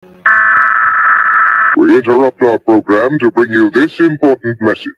We interrupt our program to bring you this important message.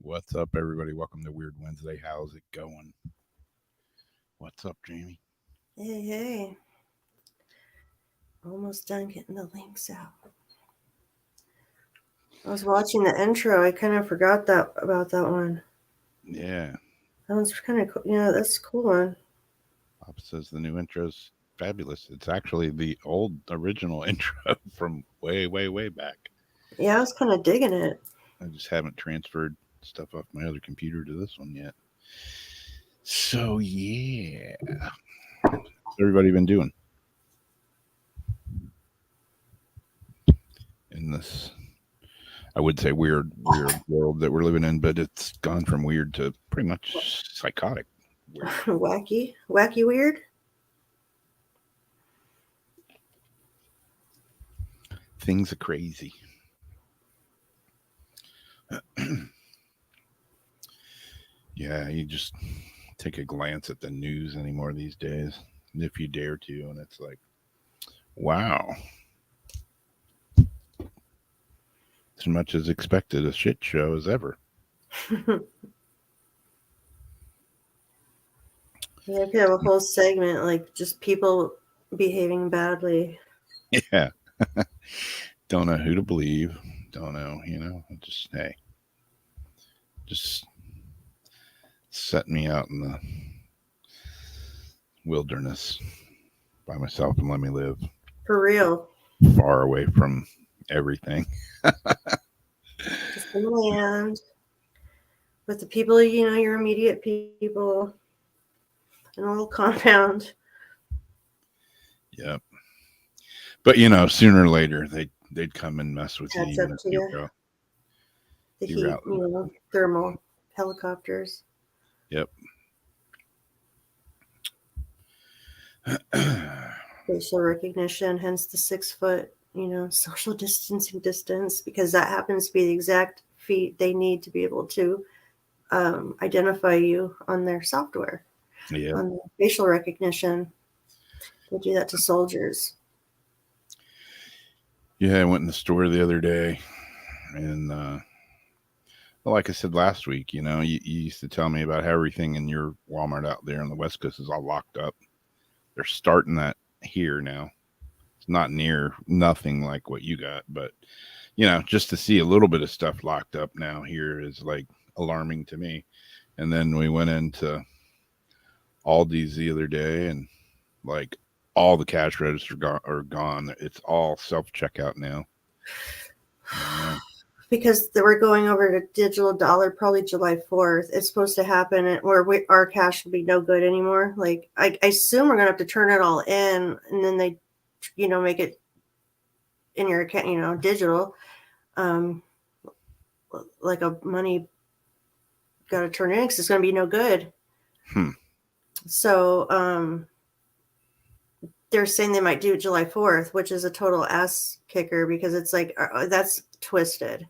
What's up, everybody? Welcome to Weird Wednesday. How's it going? What's up, Jamie? Hey. Almost done getting the links out. I was watching the intro. I kind of forgot about that one. Yeah. That one's kind of cool. Yeah, that's a cool one. Pop says the new intro's fabulous. It's actually the old original intro from way, way, way back. Yeah, I was kind of digging it. I just haven't transferred stuff off my other computer to this one yet. So, yeah. What's everybody been doing in this, I would say, weird world that we're living in, but it's gone from weird to pretty much psychotic weird. Wacky weird. Things are crazy. Yeah, you just take a glance at the news anymore these days, if you dare to, and it's like, wow. As much as expected, a shit show as ever. Yeah, I could have a whole segment like just people behaving badly. Yeah. Don't know who to believe. Don't know, just, hey. Just set me out in the wilderness by myself and let me live. For real. Far away from everything. Just in the land. With the people, your immediate people. In a little compound. Yep. But sooner or later they'd come and mess with you. Up to you. The heat, thermal helicopters. Yep. Facial recognition, hence the 6 foot, social distancing distance, because that happens to be the exact feat they need to be able to identify you on their software. Yeah. On the facial recognition. They do that to soldiers. Yeah, I went in the store the other day, and like I said last week, you used to tell me about how everything in your Walmart out there on the West Coast is all locked up. They're starting that here now. It's not near nothing like what you got, but just to see a little bit of stuff locked up now here is like alarming to me. And then we went into Aldi's the other day, and like all the cash registers are gone. It's all self-checkout now. Because they were going over to digital dollar probably July 4th. It's supposed to happen where our cash will be no good anymore. Like I assume we're going to have to turn it all in, and then they, make it in your account, digital. Like a money got to turn in because it's going to be no good. So they're saying they might do it July 4th, which is a total ass kicker because it's like that's twisted.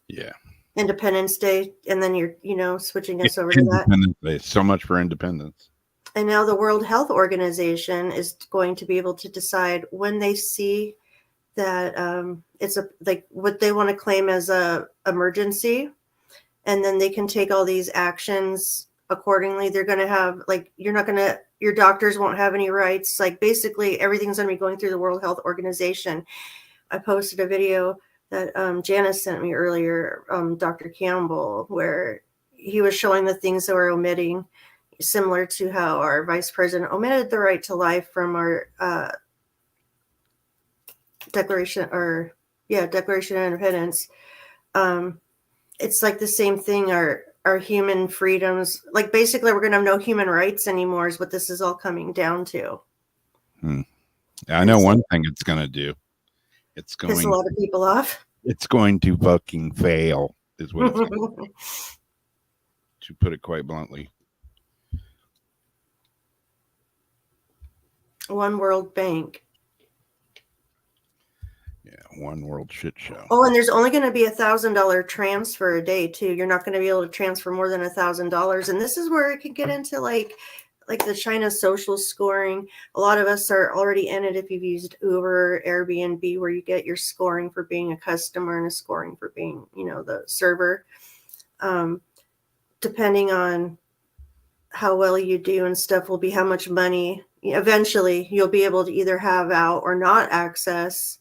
Yeah. Independence Day, and then you're switching us over to that. Independence Day. So much for independence. And now the World Health Organization is going to be able to decide when they see that it's a like what they want to claim as a emergency, and then they can take all these actions accordingly. They're going to have like your doctors won't have any rights. Like basically everything's going to be going through the World Health Organization. I posted a video that Janice sent me earlier, Dr. Campbell, where he was showing the things that we're omitting, similar to how our vice president omitted the right to life from our Declaration of Independence. It's like the same thing. Our human freedoms, like basically we're going to have no human rights anymore, is what this is all coming down to. I know one thing it's going to do. It's going piss a lot of people off. It's going to fucking fail, is what it's going to put it quite bluntly. One World Bank. Yeah, one world shit show. Oh, and there's only going to be $1,000 transfer a day too. You're not going to be able to transfer more than $1,000, and this is where it could get into like the China social scoring. A lot of us are already in it if you've used Uber or Airbnb, where you get your scoring for being a customer and a scoring for being, the server. Depending on how well you do and stuff will be how much money eventually you'll be able to either have out or not access.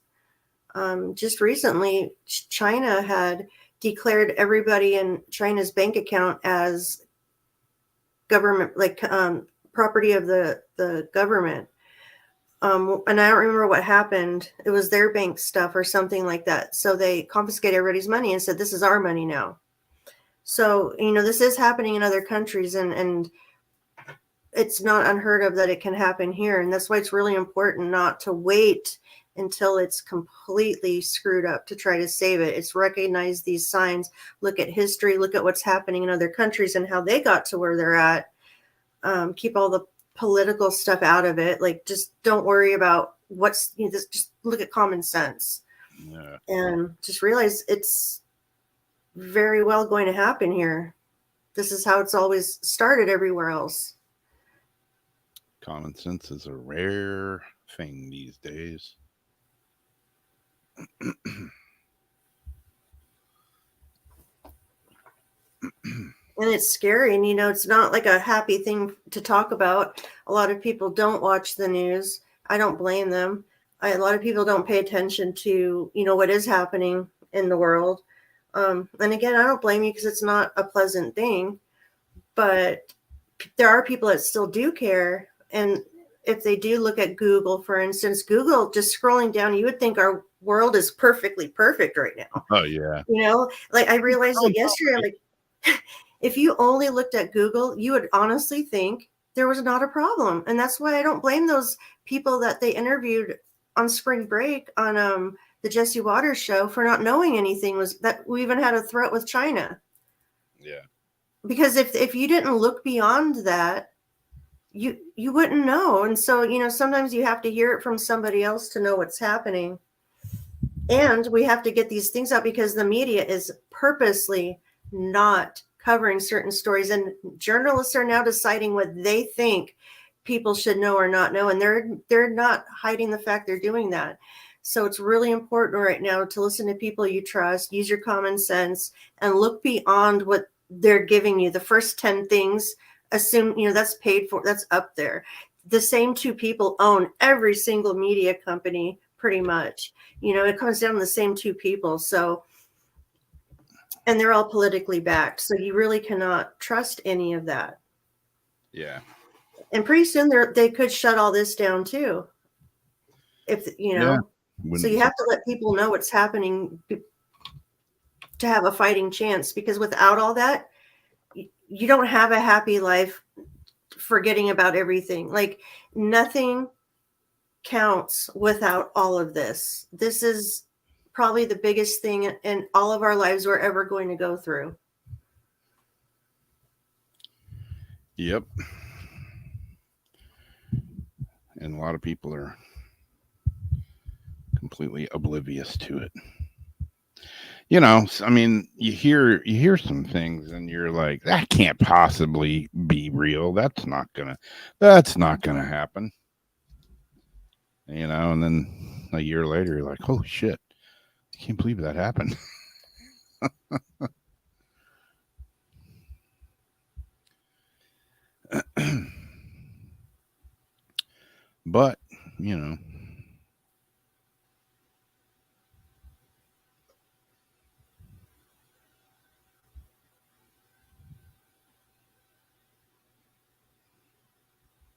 Just recently, China had declared everybody in China's bank account as government, property of the government. And I don't remember what happened. It was their bank stuff or something like that. So they confiscated everybody's money and said, this is our money now. So, this is happening in other countries, and it's not unheard of that it can happen here. And that's why it's really important not to wait until it's completely screwed up to try to save it. It's recognize these signs, look at history, look at what's happening in other countries and how they got to where they're at. Keep all the political stuff out of it. Like, just don't worry about just look at common sense. Yeah. And just realize it's very well going to happen here. This is how it's always started everywhere else. Common sense is a rare thing these days. And it's scary, and it's not like a happy thing to talk about. A lot of people don't watch the news. I don't blame them. A lot of people don't pay attention to what is happening in the world. And again, I don't blame you, because it's not a pleasant thing, but there are people that still do care. And if they do look at Google, for instance, Google, just scrolling down, you would think our world is perfectly perfect right now. Oh yeah. Like I realized it yesterday. I'm like, if you only looked at Google, you would honestly think there was not a problem. And that's why I don't blame those people that they interviewed on spring break on the Jesse Waters show for not knowing anything was that we even had a threat with China. Yeah. Because if you didn't look beyond that, you wouldn't know. And so, sometimes you have to hear it from somebody else to know what's happening. And we have to get these things out because the media is purposely not covering certain stories. And journalists are now deciding what they think people should know or not know. And they're not hiding the fact they're doing that. So it's really important right now to listen to people you trust, use your common sense, and look beyond what they're giving you. The first 10 things, assume, that's paid for, that's up there. The same two people own every single media company, pretty much. It comes down to the same two people. So, and they're all politically backed. So you really cannot trust any of that. Yeah. And pretty soon they could shut all this down too. If, so you have to let people know what's happening to have a fighting chance, because without all that, you don't have a happy life forgetting about everything. Like nothing counts without all of this. This is probably the biggest thing in all of our lives we're ever going to go through. Yep. And a lot of people are completely oblivious to it. I mean, you hear some things and you're like, that can't possibly be real. That's not gonna happen. And then a year later, you're like, holy shit, I can't believe that happened. But, you know,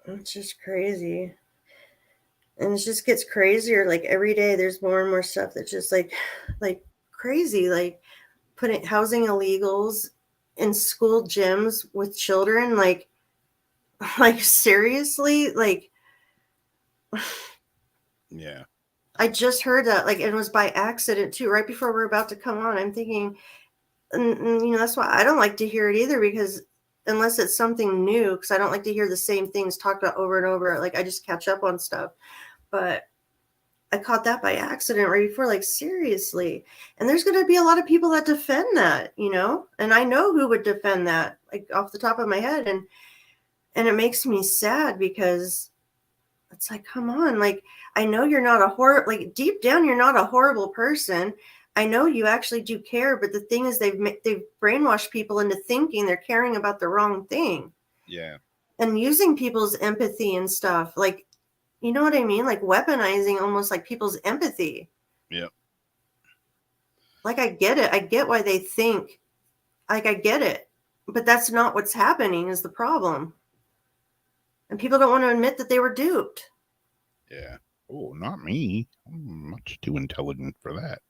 It's just crazy. And it just gets crazier. Like every day there's more and more stuff that's just like crazy. Like putting housing illegals in school gyms with children. Like seriously? Like yeah. I just heard that, like, it was by accident too, right before we're about to come on. I'm thinking, and you know, that's why I don't like to hear it either, because unless it's something new, because I don't like to hear the same things talked about over and over. Like I just catch up on stuff. But I caught that by accident right before, like, seriously. And there's going to be a lot of people that defend that, you know, and I know who would defend that, like off the top of my head. And it makes me sad because it's like, come on, like, I know you're not like deep down, you're not a horrible person. I know you actually do care, but the thing is, they've brainwashed people into thinking they're caring about the wrong thing. Yeah. And using people's empathy and stuff, like, you know what I mean? Like weaponizing almost like people's empathy. Yep. Like, I get it. I get why they think, like, I get it. But that's not what's happening is the problem. And people don't want to admit that they were duped. Yeah. Oh, not me. I'm much too intelligent for that.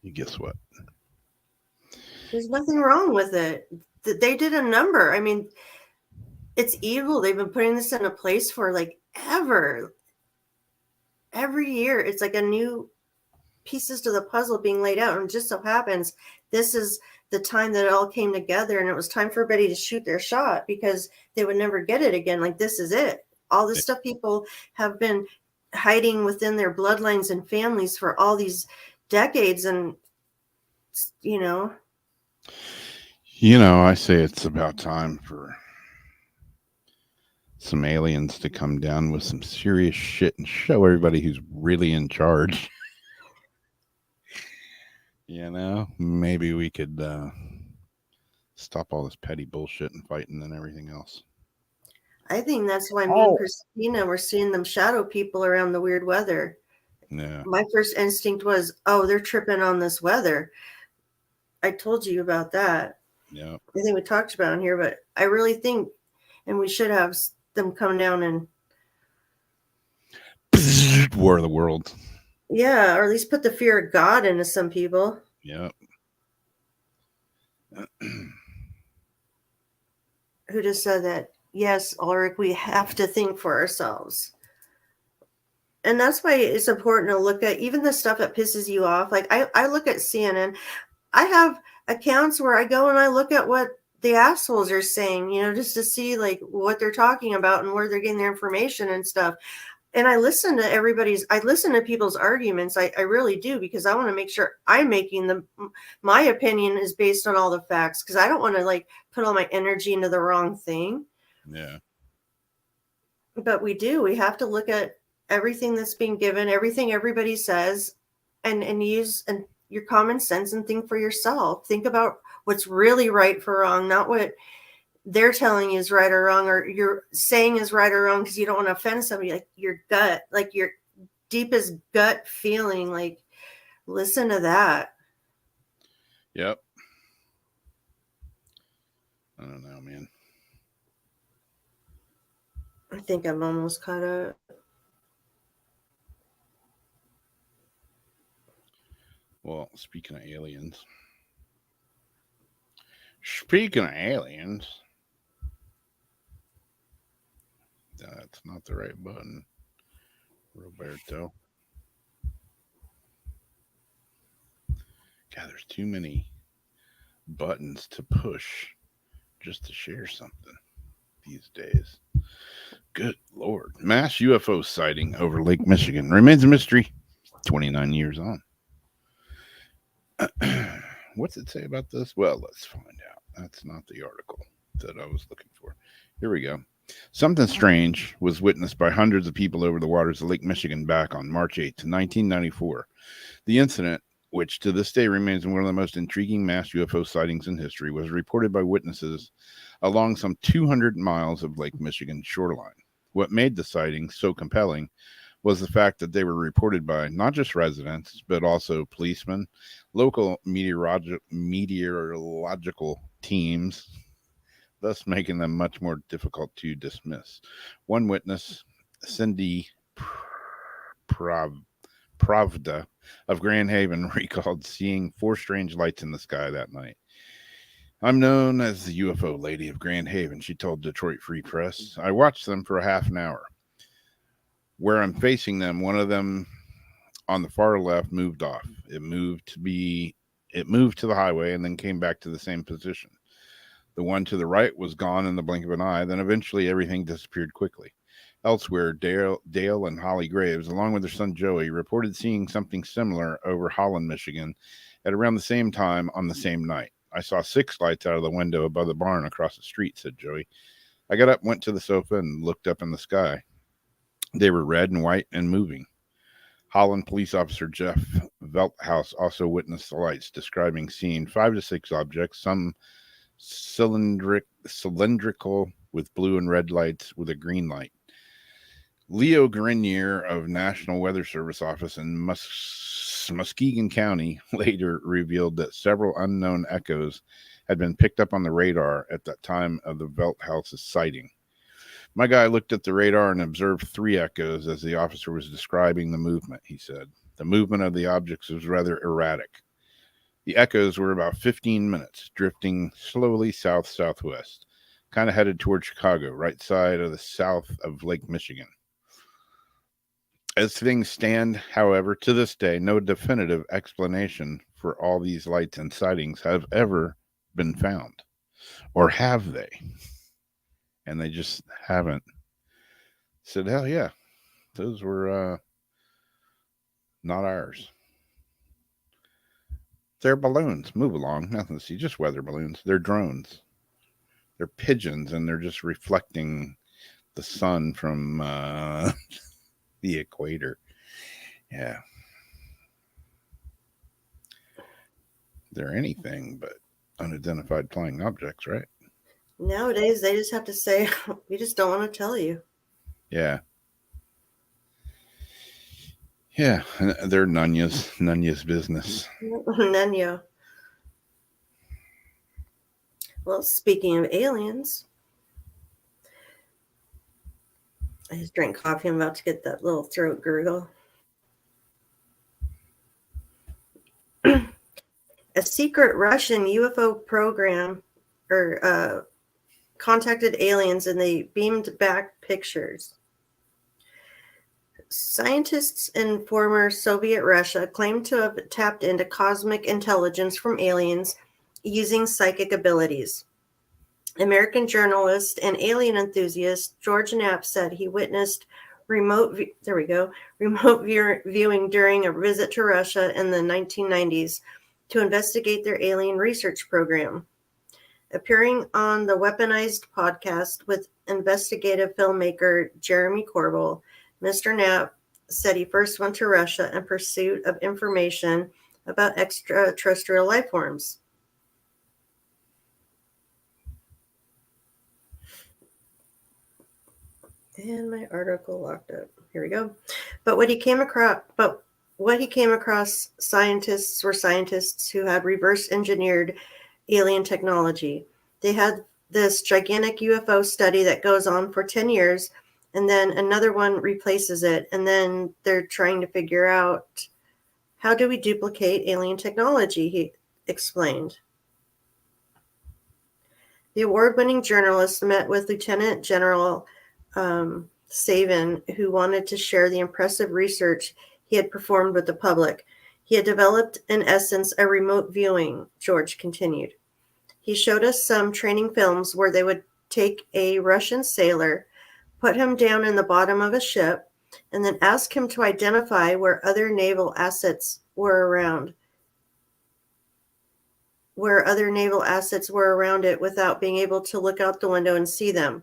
You guess what? There's nothing wrong with it. They did a number. I mean, it's evil. They've been putting this in a place for like ever. Every year, it's like a new pieces to the puzzle being laid out. And it just so happens this is the time that it all came together, and it was time for everybody to shoot their shot because they would never get it again. Like, this is it. All this stuff people have been hiding within their bloodlines and families for all these decades. And, you know, I say it's about time for some aliens to come down with some serious shit and show everybody who's really in charge. Maybe we could stop all this petty bullshit and fighting and everything else. I think that's why me and Christina were seeing them shadow people around the weird weather. Yeah. My first instinct was, oh, they're tripping on this weather. I told you about that. Yeah. I think we talked about it in here, but I really think, and we should have them come down and War of the Worlds. Yeah, or at least put the fear of God into some people. Yep. Who just said that, yes, Ulrich, we have to think for ourselves. And that's why it's important to look at even the stuff that pisses you off. Like I look at CNN. I have accounts where I go and I look at what the assholes are saying, just to see like what they're talking about and where they're getting their information and stuff. And I listen to people's arguments. I really do, because I want to make sure I'm making my opinion is based on all the facts, because I don't want to like put all my energy into the wrong thing. Yeah. But we have to look at everything that's being given, everything everybody says, and use your common sense and think for yourself. Think about what's really right for wrong, not what they're telling you is right or wrong, or you're saying is right or wrong because you don't want to offend somebody. Like your gut, like your deepest gut feeling, like listen to that. Yep. I don't know, man. I think I'm almost caught up. Well, speaking of aliens. That's not the right button, Roberto. God, there's too many buttons to push just to share something these days. Good Lord. Mass UFO sighting over Lake Michigan remains a mystery 29 years on. What's it say about this? Well, let's find out. That's not the article that I was looking for. Here we go. Something strange was witnessed by hundreds of people over the waters of Lake Michigan back on March 8th, 1994. The incident, which to this day remains one of the most intriguing mass UFO sightings in history, was reported by witnesses along some 200 miles of Lake Michigan shoreline. What made the sighting so compelling was the fact that they were reported by not just residents, but also policemen, local meteorological teams, thus making them much more difficult to dismiss. One witness, Cindy Pravda of Grand Haven, recalled seeing 4 strange lights in the sky that night. I'm known as the UFO lady of Grand Haven, she told Detroit Free Press. I watched them for a half an hour. Where I'm facing them, one of them on the far left moved off. It moved to the highway and then came back to the same position. The one to the right was gone in the blink of an eye. Then eventually everything disappeared quickly. Elsewhere, Dale and Holly Graves, along with their son Joey, reported seeing something similar over Holland, Michigan, at around the same time on the same night. I saw 6 lights out of the window above the barn across the street, said Joey. I got up, went to the sofa, and looked up in the sky. They were red and white and moving. Holland police officer Jeff Velthouse also witnessed the lights, describing seeing 5 to 6 objects, some cylindrical with blue and red lights with a green light. Leo Grenier of National Weather Service office in Muskegon County later revealed that several unknown echoes had been picked up on the radar at that time of the Velthouse's sighting. My guy looked at the radar and observed 3 echoes as the officer was describing the movement, he said. The movement of the objects was rather erratic. The echoes were about 15 minutes, drifting slowly south-southwest, kind of headed toward Chicago, right side of the south of Lake Michigan. As things stand, however, to this day, no definitive explanation for all these lights and sightings have ever been found. Or have they? And they just haven't said, hell yeah, those were not ours. They're balloons. Move along. Nothing to see. Just weather balloons. They're drones. They're pigeons, and they're just reflecting the sun from the equator. Yeah. They're anything but unidentified flying objects, right? Nowadays, they just have to say, we just don't want to tell you. Yeah. Yeah, they're Nunya's business. Nunya. Well, speaking of aliens, I just drank coffee. I'm about to get that little throat gurgle. A secret Russian UFO program contacted aliens and they beamed back pictures. Scientists in former Soviet Russia claim to have tapped into cosmic intelligence from aliens using psychic abilities. American journalist and alien enthusiast George Knapp said he witnessed remote viewing during a visit to Russia in the 1990s to investigate their alien research program. Appearing on the Weaponized podcast with investigative filmmaker Jeremy Corbell, Mr. Knapp said he first went to Russia in pursuit of information about extraterrestrial life forms. And my article locked up. Here we go. But what he came across, scientists were scientists who had reverse engineered alien technology. They had this gigantic UFO study that goes on for 10 years, and then another one replaces it, and then they're trying to figure out, how do we duplicate alien technology, he explained. The award-winning journalist met with Lieutenant General Savin, who wanted to share the impressive research he had performed with the public. He had developed, in essence, a remote viewing, George continued. He showed us some training films where they would take a Russian sailor, put him down in the bottom of a ship, and then ask him to identify where other naval assets were around. Where other naval assets were around it without being able to look out the window and see them.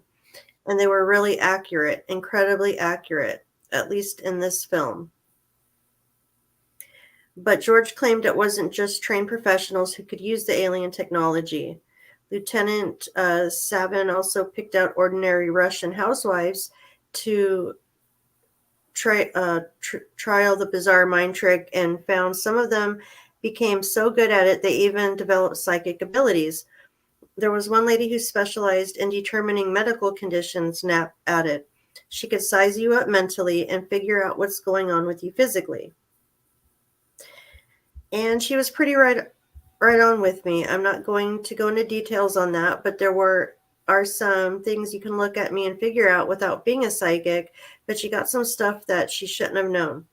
And they were really accurate, incredibly accurate, at least in this film. But George claimed it wasn't just trained professionals who could use the alien technology. Lieutenant Savin also picked out ordinary Russian housewives to trial the bizarre mind trick, and found some of them became so good at it they even developed psychic abilities. There was one lady who specialized in determining medical conditions, Knapp added. She could size you up mentally and figure out what's going on with you physically. And she was pretty right on with me. I'm not going to go into details on that, but are some things you can look at me and figure out without being a psychic, but she got some stuff that she shouldn't have known.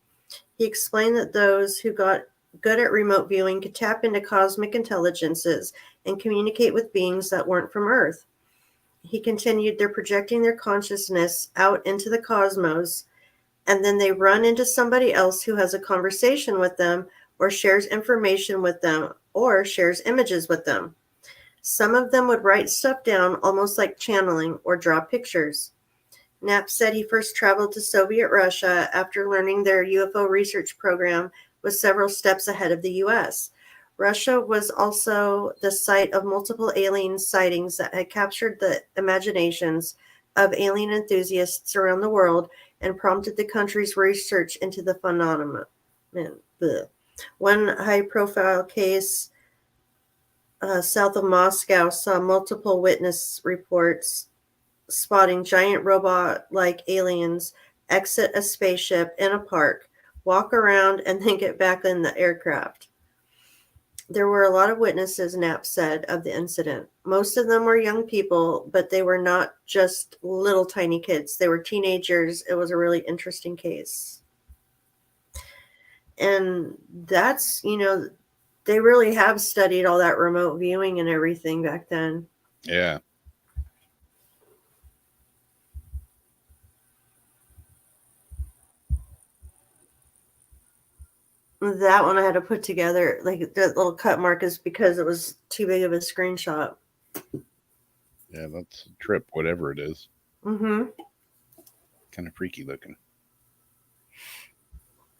He explained that those who got good at remote viewing could tap into cosmic intelligences and communicate with beings that weren't from Earth. He continued, they're projecting their consciousness out into the cosmos, and then they run into somebody else who has a conversation with them or shares information with them or shares images with them. Some of them would write stuff down almost like channeling or draw pictures. Knapp said he first traveled to Soviet Russia after learning their UFO research program was several steps ahead of the U.S. Russia was also the site of multiple alien sightings that had captured the imaginations of alien enthusiasts around the world and prompted the country's research into the phenomenon. One high-profile case south of Moscow saw multiple witness reports spotting giant robot-like aliens exit a spaceship in a park, walk around, and then get back in the aircraft. There were a lot of witnesses, Knapp said, of the incident. Most of them were young people, but they were not just little tiny kids. They were teenagers. It was a really interesting case. And that's, they really have studied all that remote viewing and everything back then. Yeah. That one I had to put together, like that little cut mark is because it was too big of a screenshot. Yeah, that's a trip, whatever it is. Mm-hmm. Kind of freaky looking.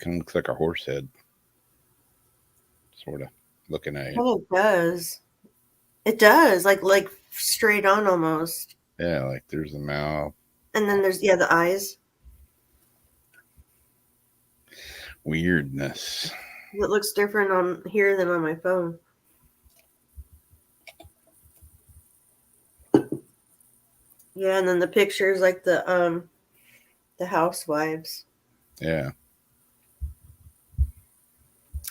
Kind of looks like a horse head. Sort of looking at you. Oh, it does. It does, like straight on almost. Yeah, like there's the mouth. And then there's, the eyes. Weirdness. It looks different on here than on my phone. Yeah, and then the pictures like the housewives. Yeah.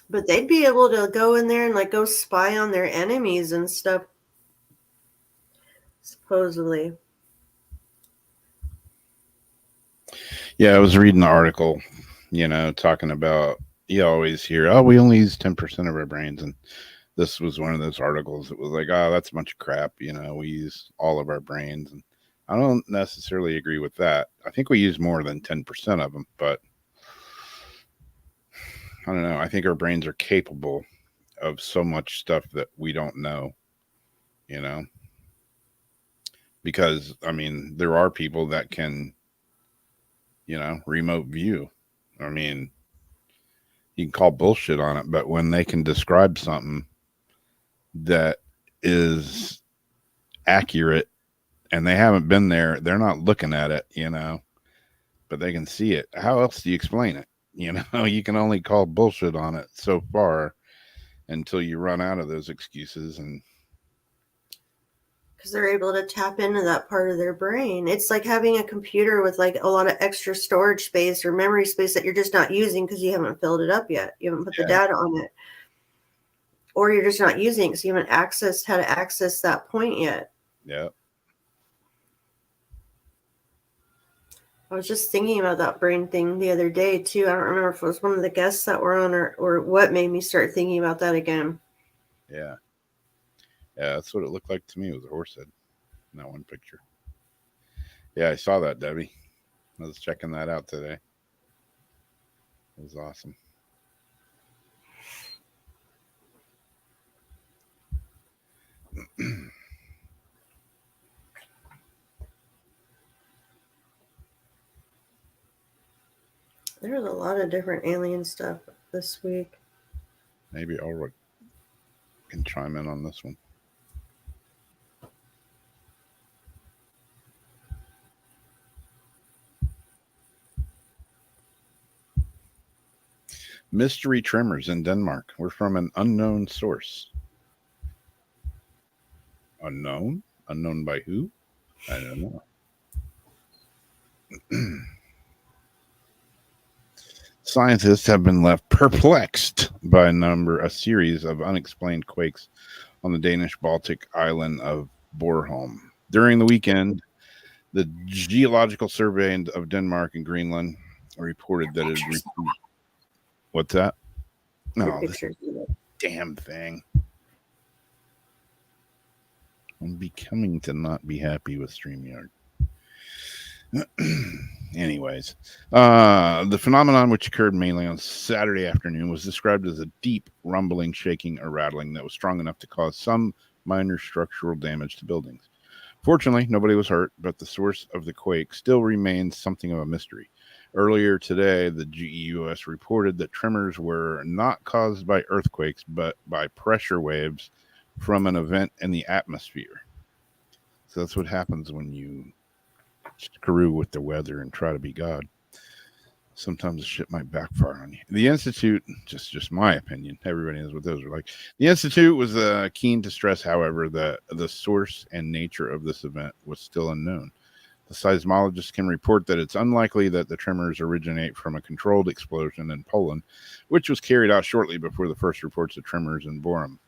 But they'd be able to go in there and like go spy on their enemies and stuff. Supposedly. Yeah, I was reading the article, talking about, you always hear, oh, we only use 10% of our brains. And this was one of those articles that was like, oh, that's a bunch of crap. We use all of our brains. And I don't necessarily agree with that. I think we use more than 10% of them, but I don't know. I think our brains are capable of so much stuff that we don't know, because, I mean, there are people that can, remote view. I mean, you can call bullshit on it, but when they can describe something that is accurate and they haven't been there, they're not looking at it, but they can see it. How else do you explain it? You can only call bullshit on it so far until you run out of those excuses. And because they're able to tap into that part of their brain. It's like having a computer with like a lot of extra storage space or memory space that you're just not using because you haven't filled it up yet. You haven't put the data on it. Or you're just not using it because you haven't accessed how to access that point yet. Yeah. I was just thinking about that brain thing the other day too. I don't remember if it was one of the guests that were on or what made me start thinking about that again. Yeah. Yeah, that's what it looked like to me. It was a horse head in that one picture. Yeah, I saw that, Debbie. I was checking that out today. It was awesome. There's a lot of different alien stuff this week. Maybe Ulrich can chime in on this one. Mystery tremors in Denmark were from an unknown source. Unknown? Unknown by who? I don't know. Scientists have been left perplexed by a series of unexplained quakes on the Danish Baltic island of Bornholm. During the weekend, the Geological Survey of Denmark and Greenland reported that it had received. What's that? No, this damn thing. I'm becoming to not be happy with StreamYard. Anyways, the phenomenon, which occurred mainly on Saturday afternoon, was described as a deep rumbling, shaking, or rattling that was strong enough to cause some minor structural damage to buildings. Fortunately, nobody was hurt, but the source of the quake still remains something of a mystery. Earlier today, the GEUS reported that tremors were not caused by earthquakes, but by pressure waves from an event in the atmosphere. So that's what happens when you screw with the weather and try to be God. Sometimes the shit might backfire on you. The Institute, just my opinion, everybody knows what those are like. The Institute was keen to stress, however, that the source and nature of this event was still unknown. The seismologists can report that it's unlikely that the tremors originate from a controlled explosion in Poland, which was carried out shortly before the first reports of tremors in Bornholm.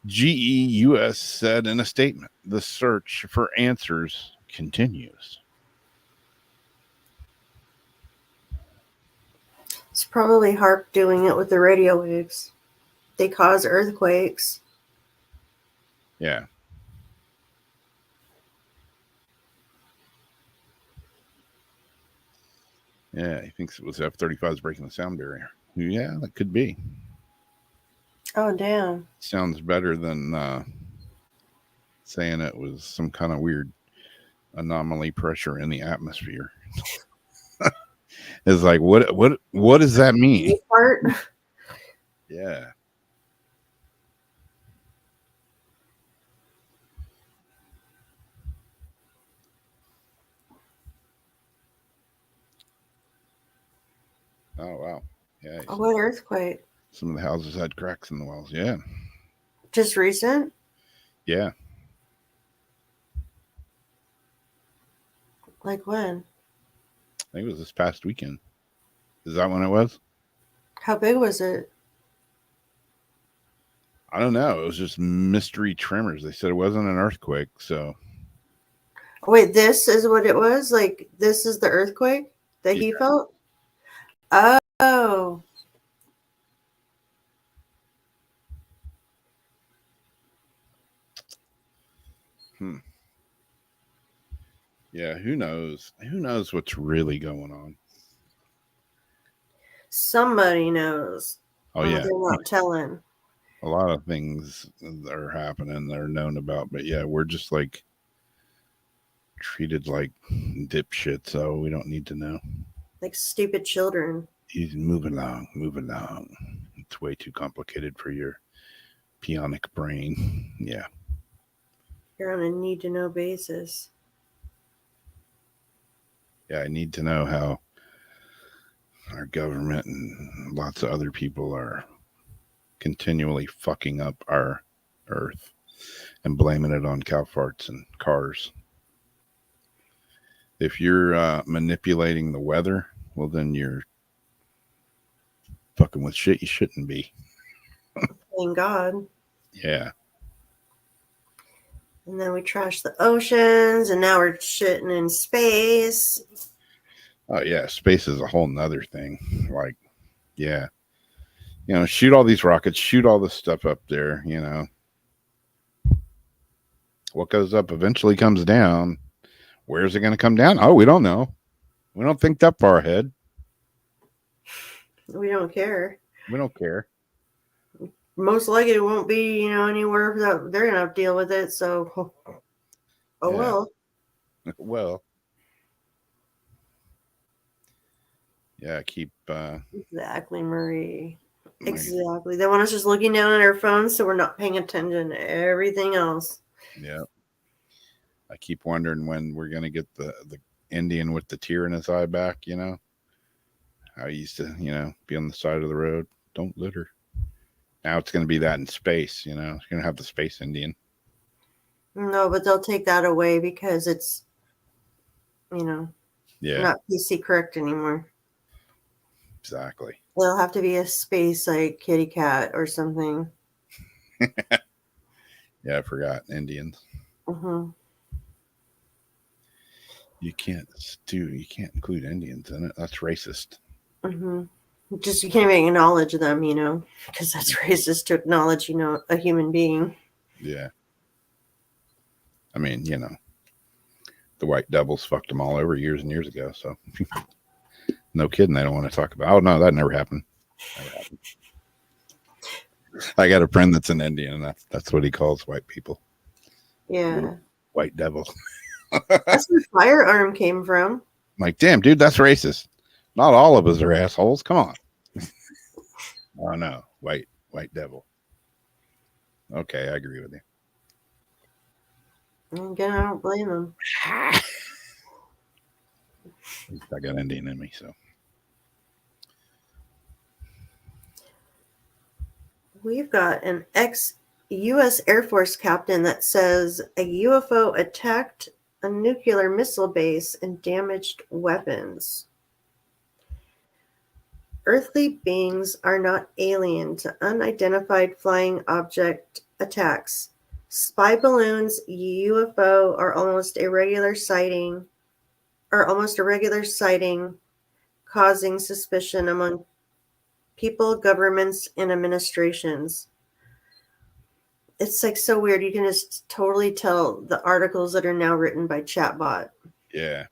GEUS said in a statement, the search for answers continues. It's probably HAARP doing it with the radio waves. They cause earthquakes. Yeah. Yeah, he thinks it was F-35s breaking the sound barrier. Yeah, that could be. Oh, damn. Sounds better than saying it was some kind of weird anomaly pressure in the atmosphere. It's like, what does that mean? Part. Yeah. Oh, wow. Yeah. What earthquake? Some of the houses had cracks in the walls. Yeah. Just recent? Yeah. Like when? I think it was this past weekend. Is that when it was? How big was it? I don't know. It was just mystery tremors. They said it wasn't an earthquake, so. Wait, this is what it was? Like, this is the earthquake that he felt? Oh. Yeah, who knows? Who knows what's really going on? Somebody knows. Oh, yeah. They're not telling. A lot of things are happening that are known about, but yeah, we're just like treated like dipshits, so we don't need to know. Like stupid children. He's move along. It's way too complicated for your peonic brain. Yeah. You're on a need to know basis. Yeah, I need to know how our government and lots of other people are continually fucking up our earth and blaming it on cow farts and cars. If you're manipulating the weather, well, then you're fucking with shit you shouldn't be. Thank God. Yeah. And then we trash the oceans, and now we're shitting in space. Oh, yeah. Space is a whole nother thing. Like, yeah. You know, shoot all these rockets, shoot all this stuff up there, you know. What goes up eventually comes down. Where's it going to come down? Oh, we don't know. We don't think that far ahead. We don't care. We don't care. Most likely it won't be, anywhere that they're going to have to deal with it. So, Yeah. Well. Well. Yeah, keep Exactly, Marie. my, Exactly. They want us just looking down at our phones so we're not paying attention to everything else. yeah. I keep wondering when we're gonna get the Indian with the tear in his eye back. You know how he used to, be on the side of the road. Don't litter. Now it's gonna be that in space. You're gonna have the space Indian. No, but they'll take that away because it's, Yeah, not PC correct anymore. exactly. It'll have to be a space like kitty cat or something. Yeah, I forgot Indians. Mm-hmm. You can't include Indians in it. That's racist. Mm-hmm. Just you can't even acknowledge them, because that's racist to acknowledge, a human being. Yeah. I mean, the white devils fucked them all over years and years ago. So, no kidding. They don't want to talk about. Oh no, that never happened. Never happened. I got a friend that's an Indian, and that's what he calls white people. Yeah. White devil. That's where firearm came from. I'm like, damn, dude, that's racist. Not all of us are assholes. Come on. Oh no, white devil. Okay, I agree with you. Again, I don't blame him. I got Indian in me, so. We've got an ex-U.S. Air Force captain that says a UFO attacked a nuclear missile base and damaged weapons. Earthly beings are not alien to unidentified flying object attacks. Spy balloons, UFO are almost a regular sighting, causing suspicion among people, governments, and administrations. It's like so weird. You can just totally tell the articles that are now written by chatbot. Yeah.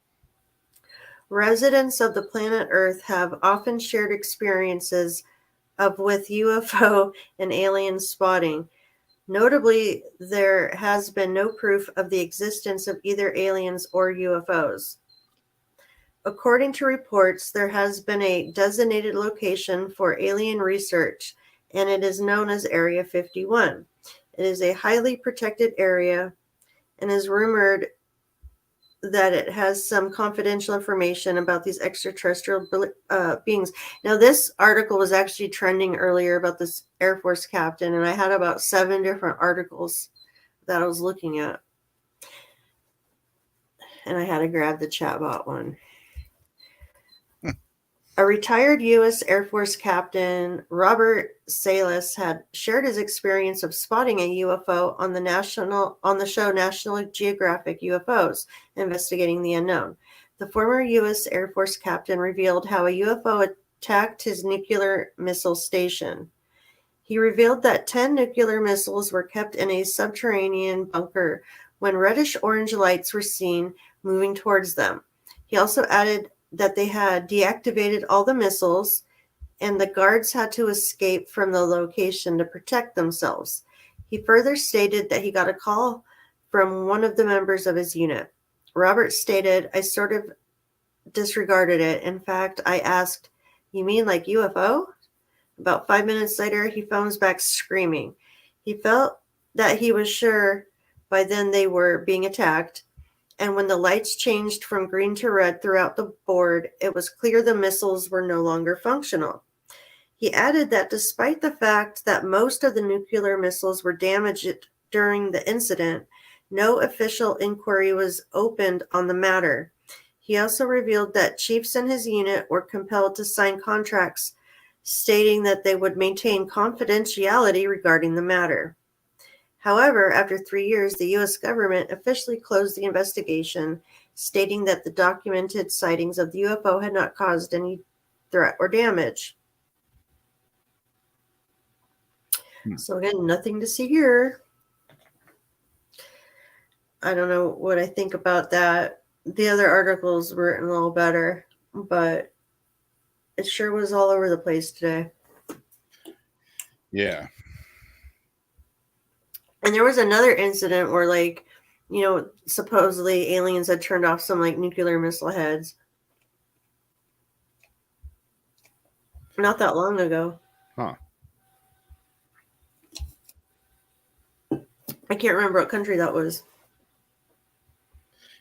Residents of the planet Earth have often shared experiences with UFO and alien spotting. Notably, there has been no proof of the existence of either aliens or UFOs. According to reports, there has been a designated location for alien research, and it is known as Area 51. It is a highly protected area and is rumored that it has some confidential information about these extraterrestrial beings. Now, this article was actually trending earlier about this Air Force captain, and I had about 7 different articles that I was looking at. And I had to grab the chatbot one. A retired U.S. Air Force captain, Robert Salas, had shared his experience of spotting a UFO on the show National Geographic UFOs, Investigating the Unknown. The former U.S. Air Force captain revealed how a UFO attacked his nuclear missile station. He revealed that 10 nuclear missiles were kept in a subterranean bunker when reddish-orange lights were seen moving towards them. He also added that they had deactivated all the missiles and the guards had to escape from the location to protect themselves. He further stated that he got a call from one of the members of his unit. Robert stated, "I sort of disregarded it. In fact, I asked, 'You mean like UFO?' About 5 minutes later, he phones back screaming. He felt that he was sure by then they were being attacked. And when the lights changed from green to red throughout the board, it was clear the missiles were no longer functional." He added that despite the fact that most of the nuclear missiles were damaged during the incident, no official inquiry was opened on the matter. He also revealed that chiefs in his unit were compelled to sign contracts stating that they would maintain confidentiality regarding the matter. However, after 3 years, the U.S. government officially closed the investigation, stating that the documented sightings of the UFO had not caused any threat or damage. So again, nothing to see here. I don't know what I think about that. The other articles were written a little better, but it sure was all over the place today. Yeah. And there was another incident where, supposedly aliens had turned off some, nuclear missile heads. Not that long ago. Huh. I can't remember what country that was.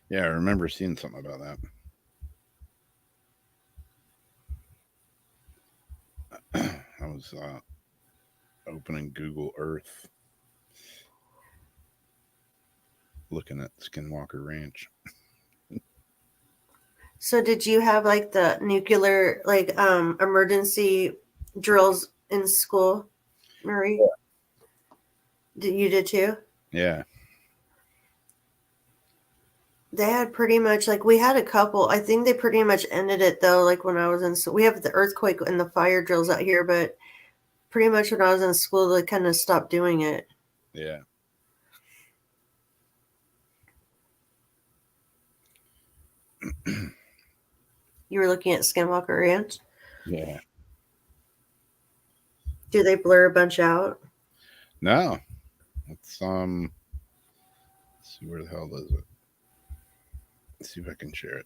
Yeah, I remember seeing something about that. I was opening Google Earth, looking at Skinwalker Ranch. So did you have like the nuclear emergency drills in school, Marie? You did too? Yeah. They had pretty much like we had a couple. I think they pretty much ended it though. Like when I was in, so we have the earthquake and the fire drills out here, but pretty much when I was in school, they kind of stopped doing it. Yeah. You were looking at Skinwalker Ranch. Yeah. Do they blur a bunch out? No. It's let's see, where the hell is it? Let's see if I can share it.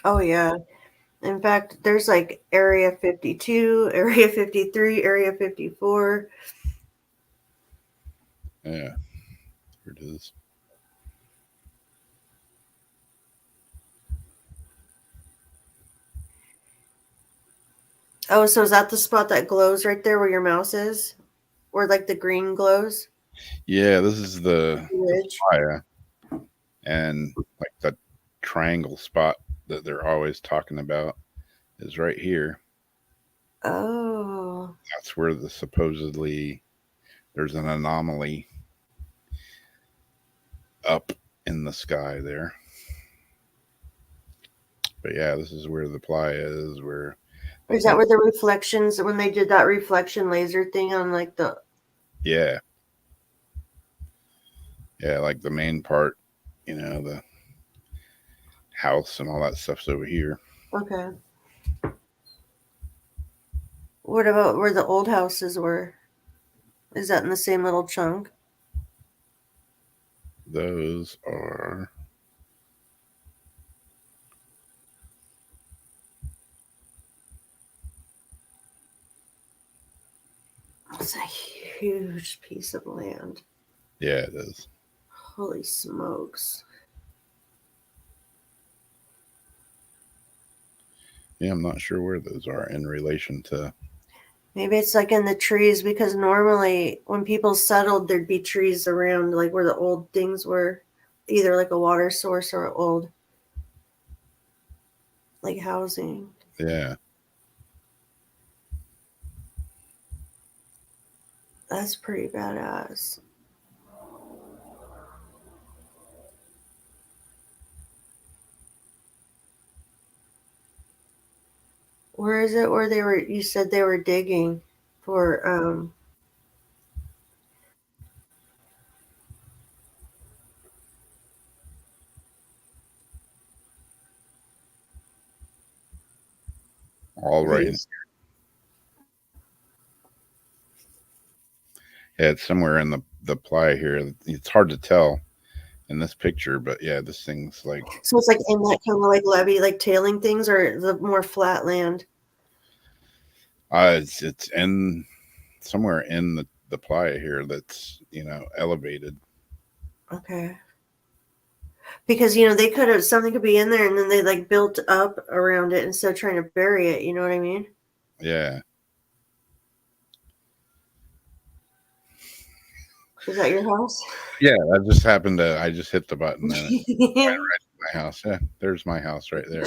Oh yeah. In fact, there's like Area 52, Area 53, Area 54. Yeah. Here it is. Oh, so is that the spot that glows right there where your mouse is? Where like the green glows? Yeah, this is the Ridge. playa, and like the triangle spot that they're always talking about is right here. Oh. That's where the supposedly there's an anomaly up in the sky there. But yeah, this is where the playa is, where Is that where the reflections, when they did that reflection laser thing on like the. yeah. Yeah, like the main part, the house and all that stuff's over here. Okay. What about where the old houses were? Is that in the same little chunk? Those are It's a huge piece of land. yeah, it is. Holy smokes. Yeah, I'm not sure where those are in relation to. Maybe it's like in the trees because normally when people settled, there'd be trees around like where the old things were, either like a water source or old like housing. Yeah. That's pretty badass. Where is it where you said they were digging for All right. these? Yeah, it's somewhere in the playa here. It's hard to tell in this picture, but yeah, this thing's like So it's like in that kind of like levee, like tailing things, or the more flat land. it's in somewhere in the playa here that's elevated. Okay. Because they could have something could be in there and then they like built up around it instead of trying to bury it, you know what I mean? Yeah. Is that your house? Yeah, I just hit the button and it went right to my house. Yeah, there's my house right there.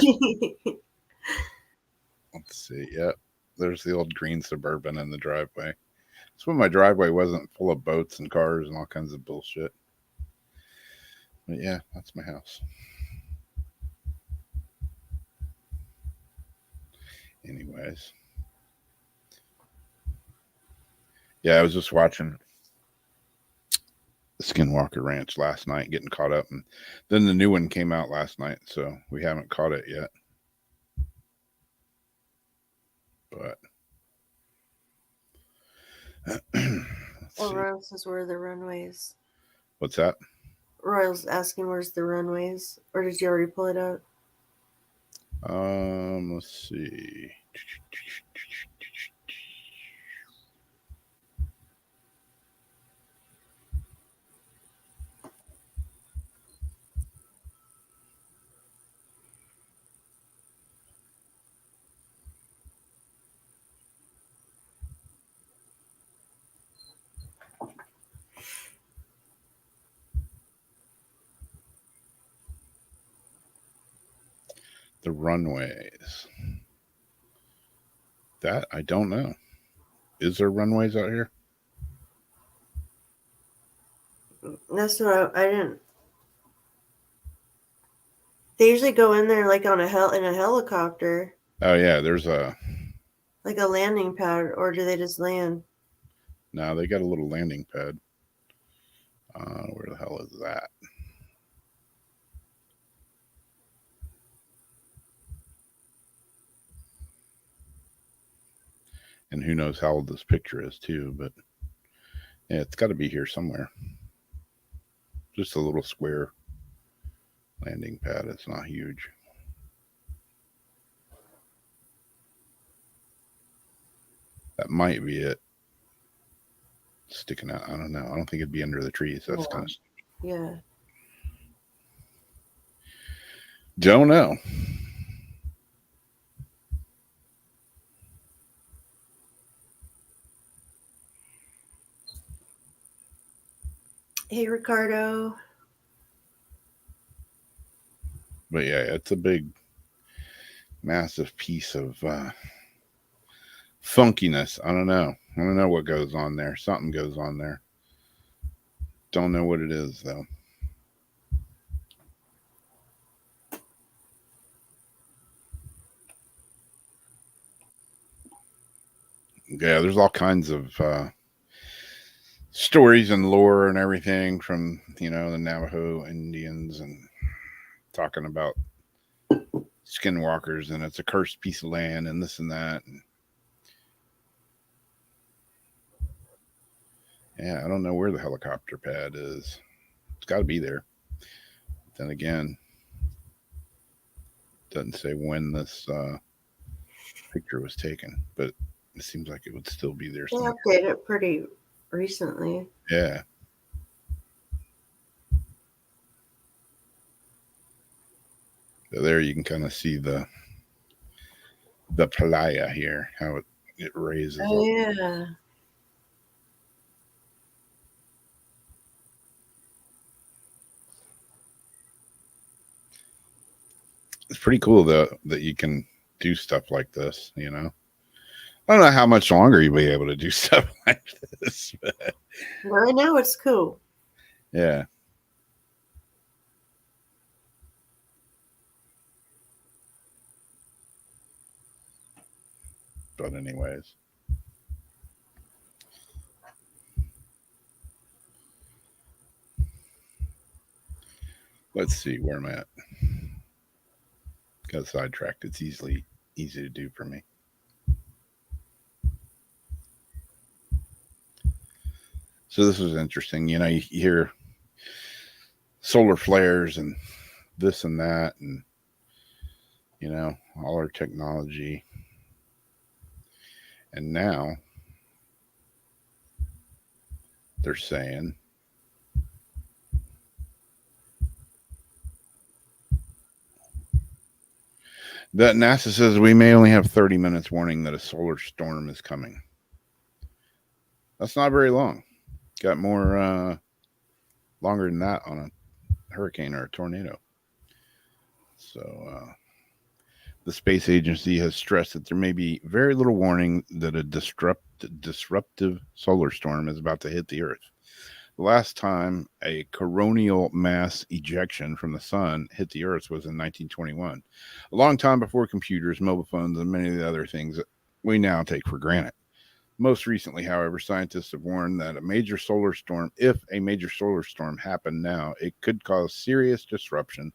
Let's see. Yep. There's the old green Suburban in the driveway. It's when my driveway wasn't full of boats and cars and all kinds of bullshit. But yeah, that's my house. Anyways. Yeah, I was just watching Skinwalker Ranch last night, getting caught up, and then the new one came out last night, so we haven't caught it yet. But Royal says, where are the runways? What's that? Royal's asking where's the runways, or did you already pull it out? Let's see. The runways. That I don't know. Is there runways out here? That's what I didn't. They usually go in there like on a helicopter. Oh yeah, there's a like a landing pad, or do they just land? No, they got a little landing pad. Where the hell is that? And who knows how old this picture is too, but yeah, it's got to be here somewhere. Just a little square landing pad. It's not huge. That might be it. Sticking out. I don't know. I don't think it'd be under the trees. That's kind of. Yeah. Don't know. Hey, Ricardo. But yeah, it's a big, massive piece of funkiness. I don't know. I don't know what goes on there. Something goes on there. Don't know what it is, though. Yeah, there's all kinds of stories and lore and everything from, the Navajo Indians and talking about skinwalkers, and it's a cursed piece of land and this and that. And yeah, I don't know where the helicopter pad is. It's got to be there. Then again, doesn't say when this picture was taken, but it seems like it would still be there. They updated it pretty recently. Yeah. So there you can kind of see the playa here, how it raises up. Yeah. It's pretty cool though that you can do stuff like this, I don't know how much longer you'll be able to do stuff like this. But right now it's cool. Yeah. But anyways. Let's see where I'm at. Got sidetracked. It's easy to do for me. So this was interesting. You hear solar flares and this and that, and all our technology. And now they're saying that NASA says we may only have 30 minutes warning that a solar storm is coming. That's not very long. Got more longer than that on a hurricane or a tornado. So the space agency has stressed that there may be very little warning that a disruptive solar storm is about to hit the Earth. The last time a coronal mass ejection from the sun hit the Earth was in 1921, a long time before computers, mobile phones, and many of the other things that we now take for granted. Most recently, however, scientists have warned that if a major solar storm happened now, it could cause serious disruption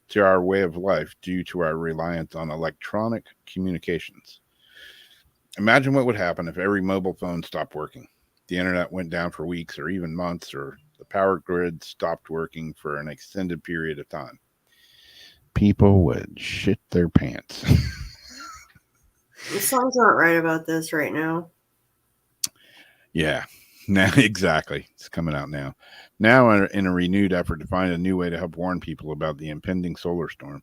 to our way of life due to our reliance on electronic communications. Imagine what would happen if every mobile phone stopped working, the internet went down for weeks or even months, or the power grid stopped working for an extended period of time. People would shit their pants. Something's not right about this right now. Yeah, now exactly. It's coming out now. Now, in a renewed effort to find a new way to help warn people about the impending solar storm,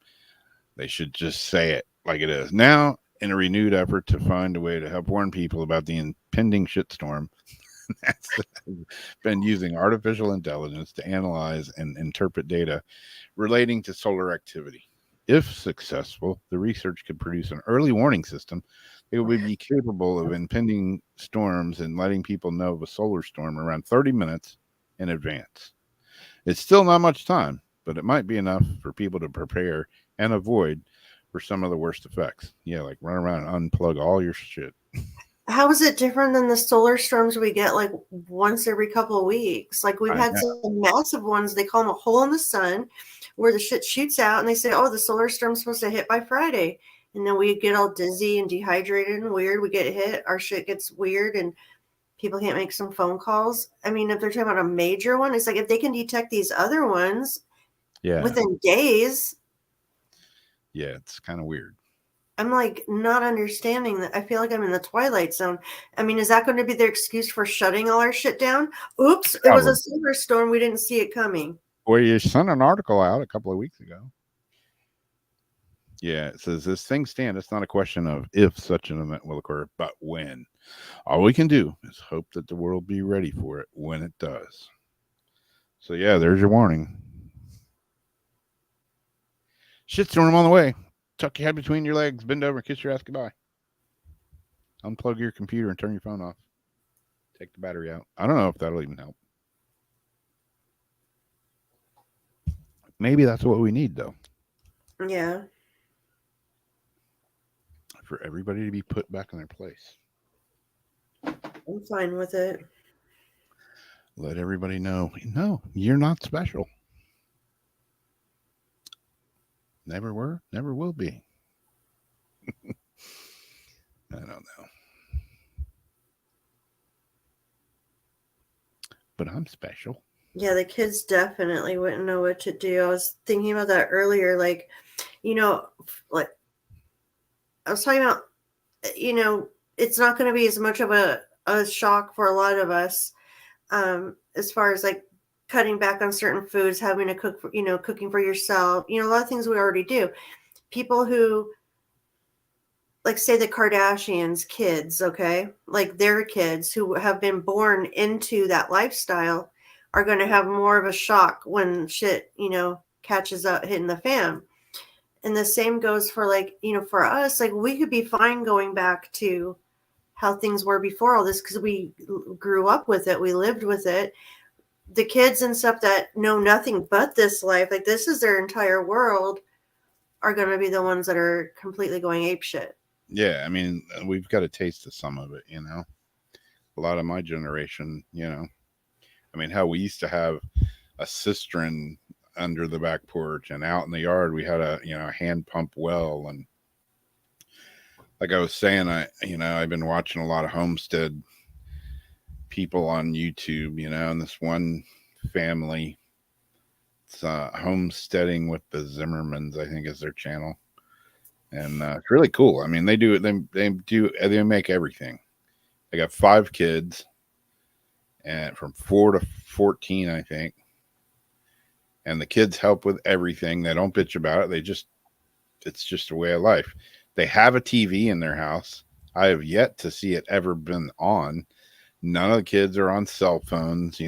they should just say it like it is. Now, in a renewed effort to find a way to help warn people about the impending shitstorm, that's been using artificial intelligence to analyze and interpret data relating to solar activity. If successful, the research could produce an early warning system. It would be capable of impending storms and letting people know of a solar storm around 30 minutes in advance. It's still not much time, but it might be enough for people to prepare and avoid for some of the worst effects. Yeah, like run around and unplug all your shit. How is it different than the solar storms we get like once every couple of weeks? Like we've I had know. some massive ones. They call them a hole in the sun, where the shit shoots out, and they say, "Oh, the solar storm's supposed to hit by Friday," and then we get all dizzy and dehydrated and weird. We get hit, our shit gets weird, and people can't make some phone calls. I mean, if they're talking about a major one, it's like if they can detect these other ones Yeah. within days. Yeah, it's kind of weird. I'm like not understanding that. I feel like I'm in the twilight zone. I mean, is that going to be their excuse for shutting all our shit down? Oops, it was a solar storm. We didn't see it coming. Well, you sent an article out a couple of weeks ago. Yeah, it says this thing stand. It's not a question of if such an event will occur, but when. All we can do is hope that the world be ready for it when it does. So yeah, there's your warning. Shitstorm on the way. Tuck your head between your legs, bend over, kiss your ass goodbye. Unplug your computer and turn your phone off. Take the battery out. I don't know if that'll even help. Maybe that's what we need, though. Yeah. For everybody to be put back in their place. I'm fine with it. Let everybody know, no, you're not special. Never were, never will be. I don't know. But I'm special. Yeah, the kids definitely wouldn't know what to do. I was thinking about that earlier. Like, like I was talking about, it's not going to be as much of a shock for a lot of us as far as like cutting back on certain foods, having to cook, cooking for yourself, a lot of things we already do. People who, like, say the Kardashians' kids, okay, like their kids who have been born into that lifestyle are going to have more of a shock when shit, catches up hitting the fan. And the same goes for like, for us, like we could be fine going back to how things were before all this because we grew up with it. We lived with it. The kids and stuff that know nothing but this life, like this is their entire world, are going to be the ones that are completely going apeshit. Yeah, I mean, we've got a taste of some of it, A lot of my generation, I mean, how we used to have a cistern under the back porch, and out in the yard we had a hand pump well. And like I was saying, I've been watching a lot of homestead people on YouTube, and this one family, it's homesteading with the Zimmermans, I think is their channel. And it's really cool. I mean, they make everything. They got 5 kids, and from 4 to 14, I think. And the kids help with everything. They don't bitch about it. It's just a way of life. They have a TV in their house. I have yet to see it ever been on. None of the kids are on cell phones,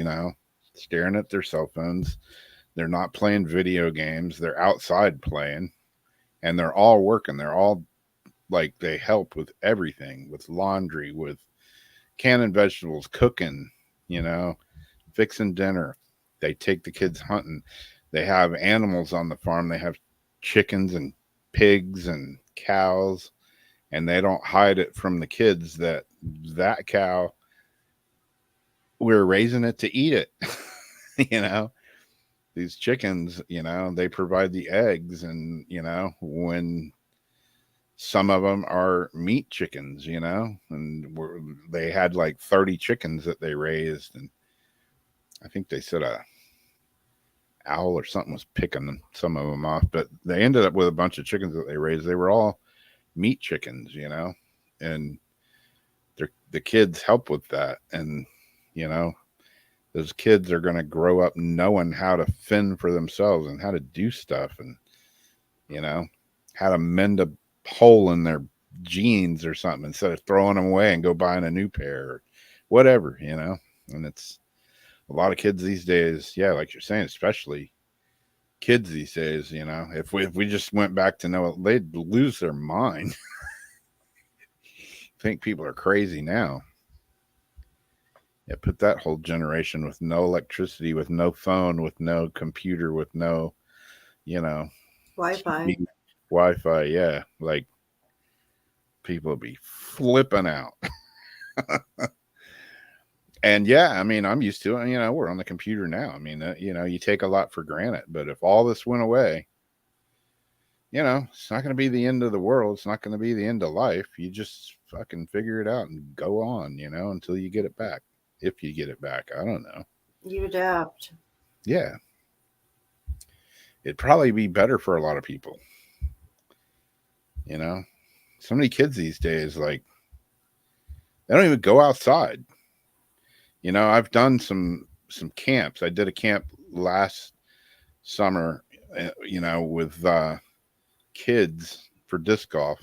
staring at their cell phones. They're not playing video games. They're outside playing. And they're all working. They're all like, they help with everything, with laundry, with canning vegetables, cooking, fixing dinner. They take the kids hunting. They have animals on the farm. They have chickens and pigs and cows, and they don't hide it from the kids that that cow, we were raising it to eat it. You know, these chickens, you know, they provide the eggs, and you know, when some of them are meat chickens, you know, and they had like 30 chickens that they raised, and I think they said a owl or something was picking some of them off, but they ended up with a bunch of chickens that they raised. They were all meat chickens, you know, and the kids help with that, and you know, those kids are going to grow up knowing how to fend for themselves and how to do stuff, and you know, how to mend a hole in their jeans or something instead of throwing them away and go buying a new pair or whatever, you know. And it's a lot of kids these days, yeah, like you're saying, especially kids these days, you know, if we just went back to know, they'd lose their mind. Think people are crazy now. Yeah, put that whole generation with no electricity, with no phone, with no computer, with no, you know, Wi-Fi. Wi-Fi, yeah, like people would be flipping out. And yeah, I mean, I'm used to it. You know, we're on the computer now. I mean, you know, you take a lot for granted, but if all this went away, you know, it's not going to be the end of the world. It's not going to be the end of life. You just fucking figure it out and go on, you know, until you get it back. If you get it back, I don't know. You adapt. Yeah. It'd probably be better for a lot of people. You know, so many kids these days, like, they don't even go outside. You know, I've done some camps. I did a camp last summer, you know, with kids for disc golf.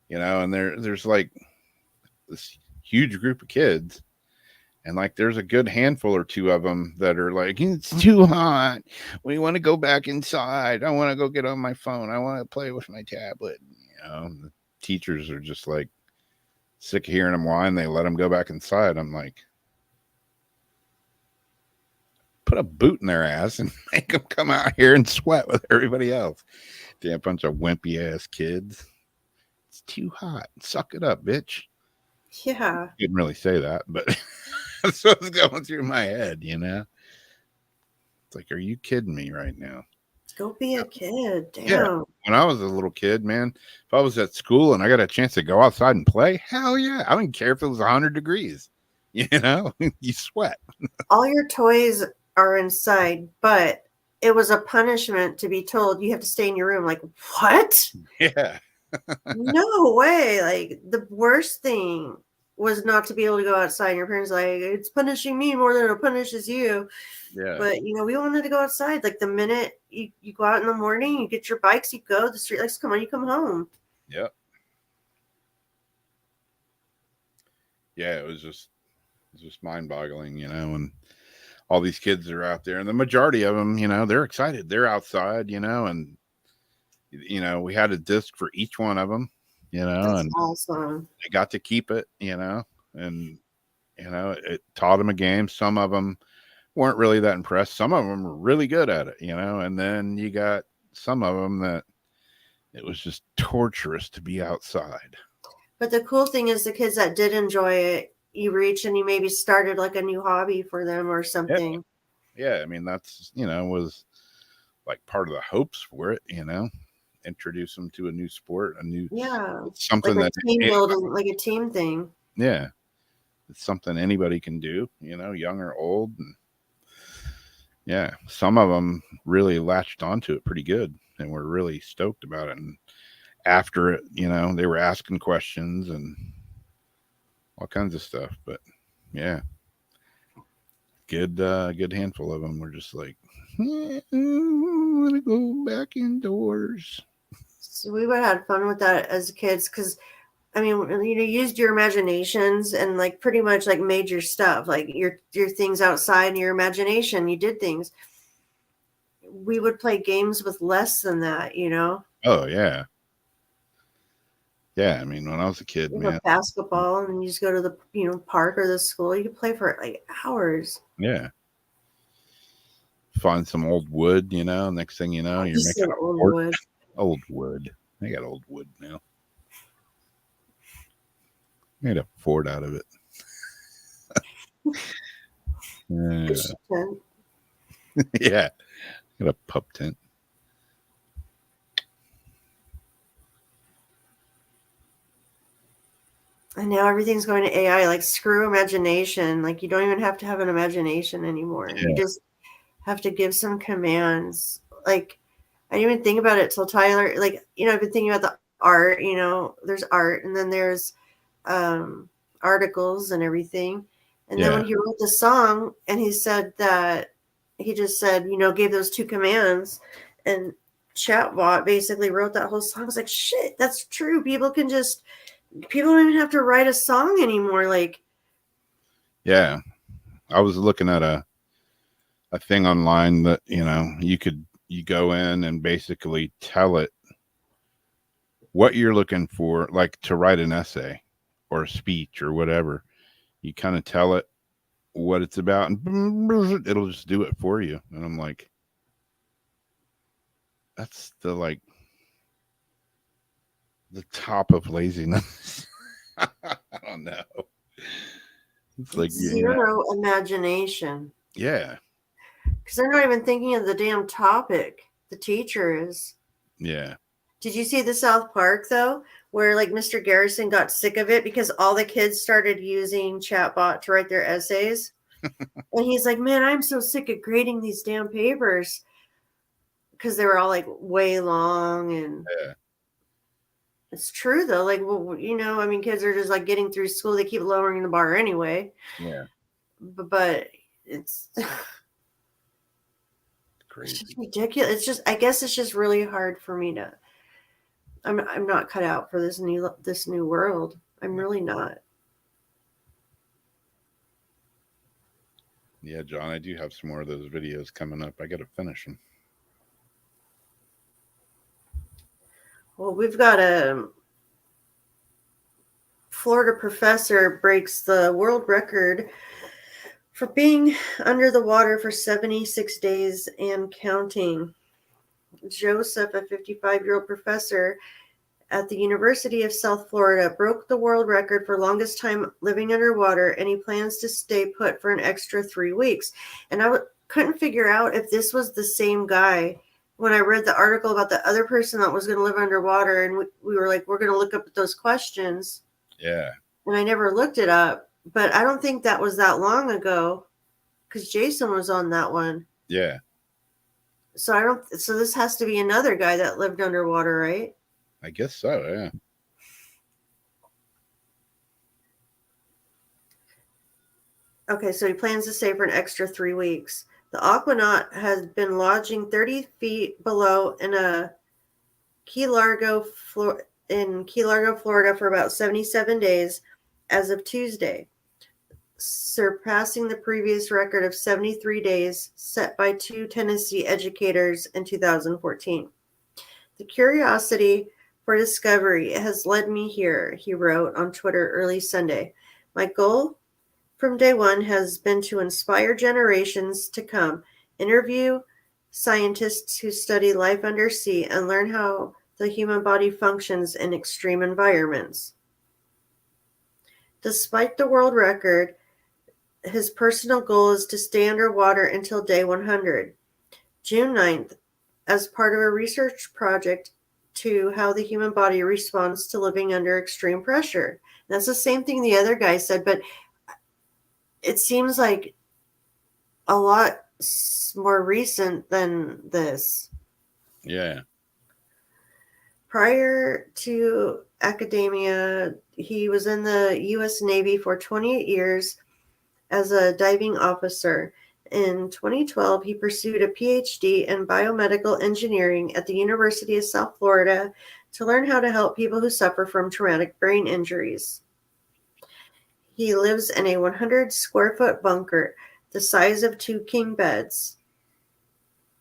You know, and there's like this huge group of kids, and like there's a good handful or two of them that are like, it's too hot. We want to go back inside. I want to go get on my phone. I want to play with my tablet. You know, the teachers are just like sick of hearing them whine. They let them go back inside. I'm like, put a boot in their ass and make them come out here and sweat with everybody else. Damn bunch of wimpy ass kids. It's too hot. Suck it up, bitch. Yeah. Didn't really say that, but that's what's going through my head, you know? It's like, are you kidding me right now? Go be a kid. Damn. Yeah. When I was a little kid, man, if I was at school and I got a chance to go outside and play, hell yeah. I didn't care if it was 100 degrees. You know, you sweat. All your toys are inside, but it was a punishment to be told you have to stay in your room. Like, what? Yeah. No way. Like, the worst thing was not to be able to go outside. Your parents like, it's punishing me more than it punishes you. Yeah. But, you know, we wanted to go outside. Like, the minute you go out in the morning, you get your bikes, you go, the street lights come on, you come home. Yep. Yeah, it was just mind-boggling, you know, and all these kids are out there, and the majority of them, you know, they're excited. They're outside, you know, and, you know, we had a disc for each one of them, you know. That's and awesome. They got to keep it, you know, and, you know, it taught them a game. Some of them weren't really that impressed. Some of them were really good at it, you know, and then you got some of them that it was just torturous to be outside. But the cool thing is the kids that did enjoy it, you reach and you maybe started like a new hobby for them or something. Yeah, I mean, that's, you know, was like part of the hopes for it, you know, introduce them to a new sport, a new something like that team building, like a team thing. Yeah, it's something anybody can do, you know, young or old. And yeah, some of them really latched onto it pretty good and were really stoked about it. And after it, you know, they were asking questions and all kinds of stuff. But yeah, good handful of them were just like, I want to go back indoors. So we would have had fun with that as kids, because I mean, you know, used your imaginations and like pretty much like made your stuff, like your things outside in your imagination. You did things. We would play games with less than that, you know. Oh yeah. Yeah, I mean, when I was a kid, man, basketball, and you just go to the, you know, park or the school. You could play for like hours. Yeah. Find some old wood, you know. Next thing you know, you're making old wood. Old wood. They got old wood now. Made a fort out of it. Yeah. Got a pup tent. And now everything's going to AI. Like, screw imagination. Like, you don't even have to have an imagination anymore. Yeah. You just have to give some commands. Like, I didn't even think about it till Tyler. Like, I've been thinking about the art. There's art, and then there's articles and everything. And then when he wrote the song, and he said that he just said, gave those two commands, and Chatbot basically wrote that whole song. I was like, shit, that's true. People don't even have to write a song anymore. Like, yeah, I was looking at a thing online that you go in and basically tell it what you're looking for, like to write an essay or a speech or whatever. You kind of tell it what it's about, and it'll just do it for you. And I'm like, that's the top of laziness. I don't know. It's like zero imagination. Yeah. Because they're not even thinking of the damn topic. The teacher is. Yeah. Did you see the South Park, though, where like Mr. Garrison got sick of it because all the kids started using Chatbot to write their essays? And he's like, man, I'm so sick of grading these damn papers. Because they were all like way long. And it's true, though. Like, well, kids are just like getting through school. They keep lowering the bar anyway. Yeah. But it's crazy. It's just ridiculous. I guess it's just really hard for me to. I'm not cut out for this new world. I'm really not. Yeah, John, I do have some more of those videos coming up. I got to finish them. Well, we've got a Florida professor breaks the world record for being under the water for 76 days and counting. Joseph, a 55-year-old professor at the University of South Florida, broke the world record for longest time living underwater, and he plans to stay put for an extra 3 weeks. And I couldn't figure out if this was the same guy when I read the article about the other person that was going to live underwater, and we were like, we're going to look up those questions. Yeah. And I never looked it up, but I don't think that was that long ago because Jason was on that one. Yeah. So this has to be another guy that lived underwater, right? I guess so, yeah. Okay, so he plans to stay for an extra 3 weeks. The Aquanaut has been lodging 30 feet below in Key Largo, Florida for about 77 days as of Tuesday, surpassing the previous record of 73 days set by 2 Tennessee educators in 2014. The curiosity for discovery has led me here, he wrote on Twitter early Sunday. My goal from day one has been to inspire generations to come, interview scientists who study life under sea, and learn how the human body functions in extreme environments. Despite the world record, his personal goal is to stay underwater until day 100. June 9th, as part of a research project to how the human body responds to living under extreme pressure. That's the same thing the other guy said, but it seems like a lot more recent than this. Yeah. Prior to academia, he was in the U.S. Navy for 28 years as a diving officer. In 2012, he pursued a PhD in biomedical engineering at the University of South Florida to learn how to help people who suffer from traumatic brain injuries. He lives in a 100-square-foot bunker, the size of 2 king beds,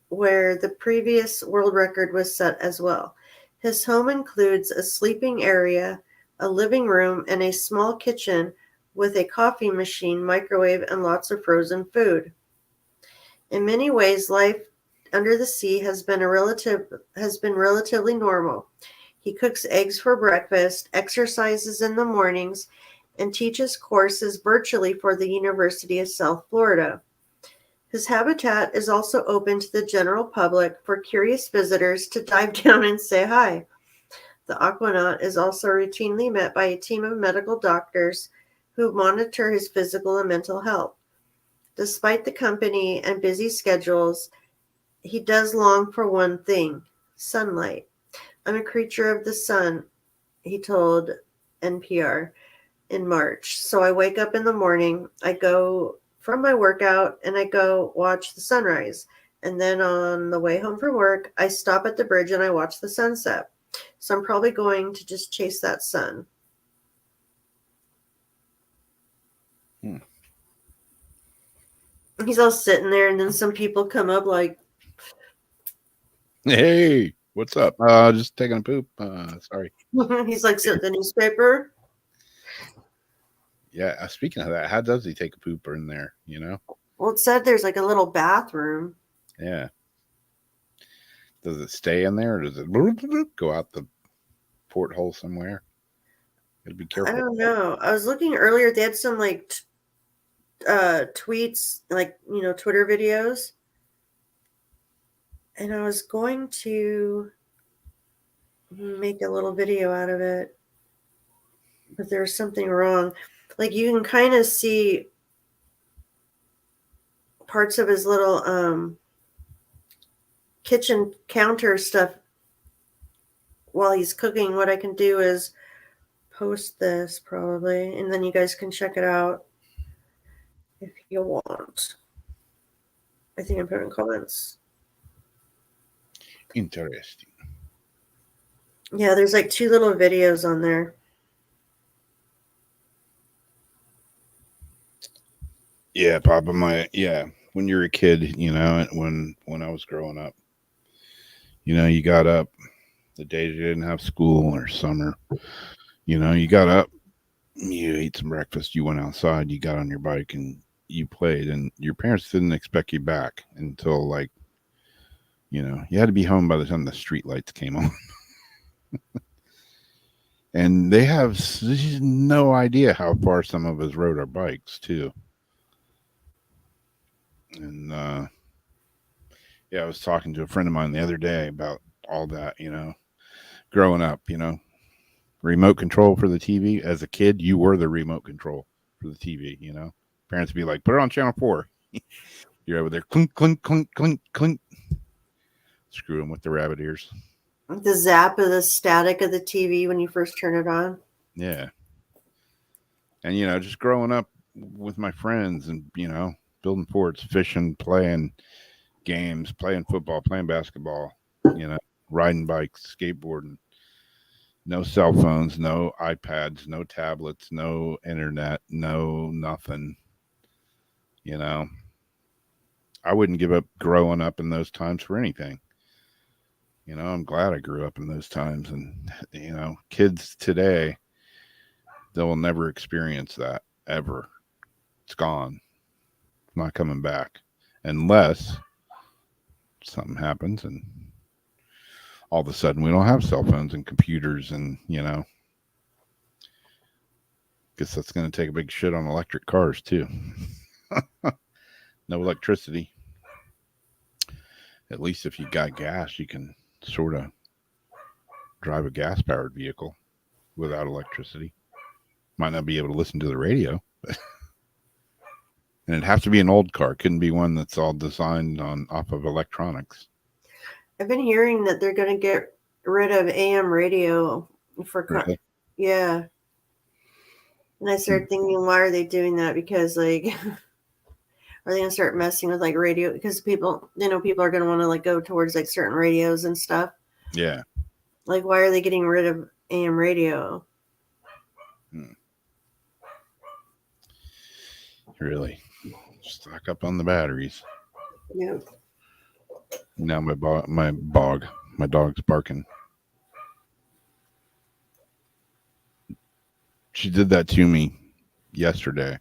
where the previous world record was set as well. His home includes a sleeping area, a living room, and a small kitchen with a coffee machine, microwave, and lots of frozen food. In many ways, life under the sea has been relatively normal. He cooks eggs for breakfast, exercises in the mornings, and teaches courses virtually for the University of South Florida. His habitat is also open to the general public for curious visitors to dive down and say hi. The Aquanaut is also routinely met by a team of medical doctors who monitor his physical and mental health. Despite the company and busy schedules, he does long for one thing: sunlight. I'm a creature of the sun, he told NPR in March. So I wake up in the morning, I go from my workout, and I go watch the sunrise. And then on the way home from work, I stop at the bridge and I watch the sunset. So I'm probably going to just chase that sun. He's all sitting there, and then some people come up like, Hey, what's up? Just taking a poop. Sorry. he's like, sitting at the newspaper. Yeah. Speaking of that, how does he take a pooper in there? You know? Well, it said there's like a little bathroom. Yeah. Does it stay in there, or does it go out the porthole somewhere? Gotta be careful. I don't know. I was looking earlier. They had some like tweets, like, Twitter videos. And I was going to make a little video out of it, but there's something wrong. Like, you can kind of see parts of his little kitchen counter stuff while he's cooking. What I can do is post this probably, and then you guys can check it out if you want. I think I put it in comments. Interesting. Yeah, there's like 2 little videos on there. Yeah, Papa. When you're a kid, when I was growing up, you got up the day you didn't have school or summer. You got up, you ate some breakfast, you went outside, you got on your bike, and you played. And your parents didn't expect you back until you had to be home by the time the street lights came on. And they have no idea how far some of us rode our bikes too. And I was talking to a friend of mine the other day about all that, growing up, remote control for the TV. As a kid, you were the remote control for the TV, Parents would be like, put it on channel 4. You're over there, clink, clink, clink, clink, clink. Screw them with the rabbit ears. The zap of the static of the TV when you first turn it on. Yeah. And, just growing up with my friends and, building forts, fishing, playing games, playing football, playing basketball, riding bikes, skateboarding. No cell phones, no iPads, no tablets, no internet, no nothing. I wouldn't give up growing up in those times for anything. I'm glad I grew up in those times. And, kids today, they'll never experience that ever. It's gone. It's not coming back unless something happens and all of a sudden we don't have cell phones and computers and, guess that's going to take a big shit on electric cars too. No electricity. At least if you got gas, you can sort of drive a gas-powered vehicle without electricity. Might not be able to listen to the radio, but and it'd have to be an old car. It couldn't be one that's all designed off of electronics. I've been hearing that they're going to get rid of AM radio for Really? Yeah. And I started thinking, why are they doing that? Because are they going to start messing with radio? Because people are going to want to go towards certain radios and stuff. Yeah. Why are they getting rid of AM radio? Really? Stock up on the batteries. Yeah. Now my dog's barking. She did that to me yesterday.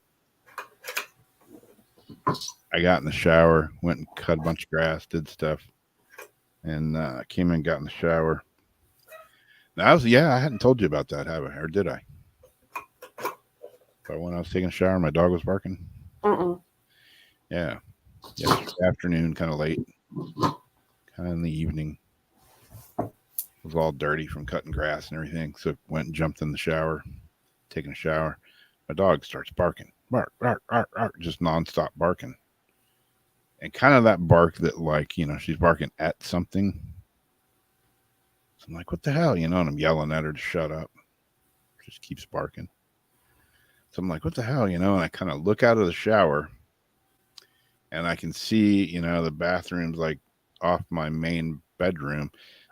I got in the shower, went and cut a bunch of grass, did stuff, and came in, got in the shower. I hadn't told you about that, have I? Or did I? But when I was taking a shower, my dog was barking. Mm-mm. Yeah. Yesterday afternoon, kind of late, kind of in the evening. It was all dirty from cutting grass and everything. So went and jumped in the shower, taking a shower. My dog starts barking. Bark, bark, bark, bark, just nonstop barking. And kind of that bark that, like, she's barking at something. So I'm like, what the hell? And I'm yelling at her to shut up. Just keeps barking. So I'm like, what the hell? And I kind of look out of the shower and I can see, the bathroom's like off my main bedroom.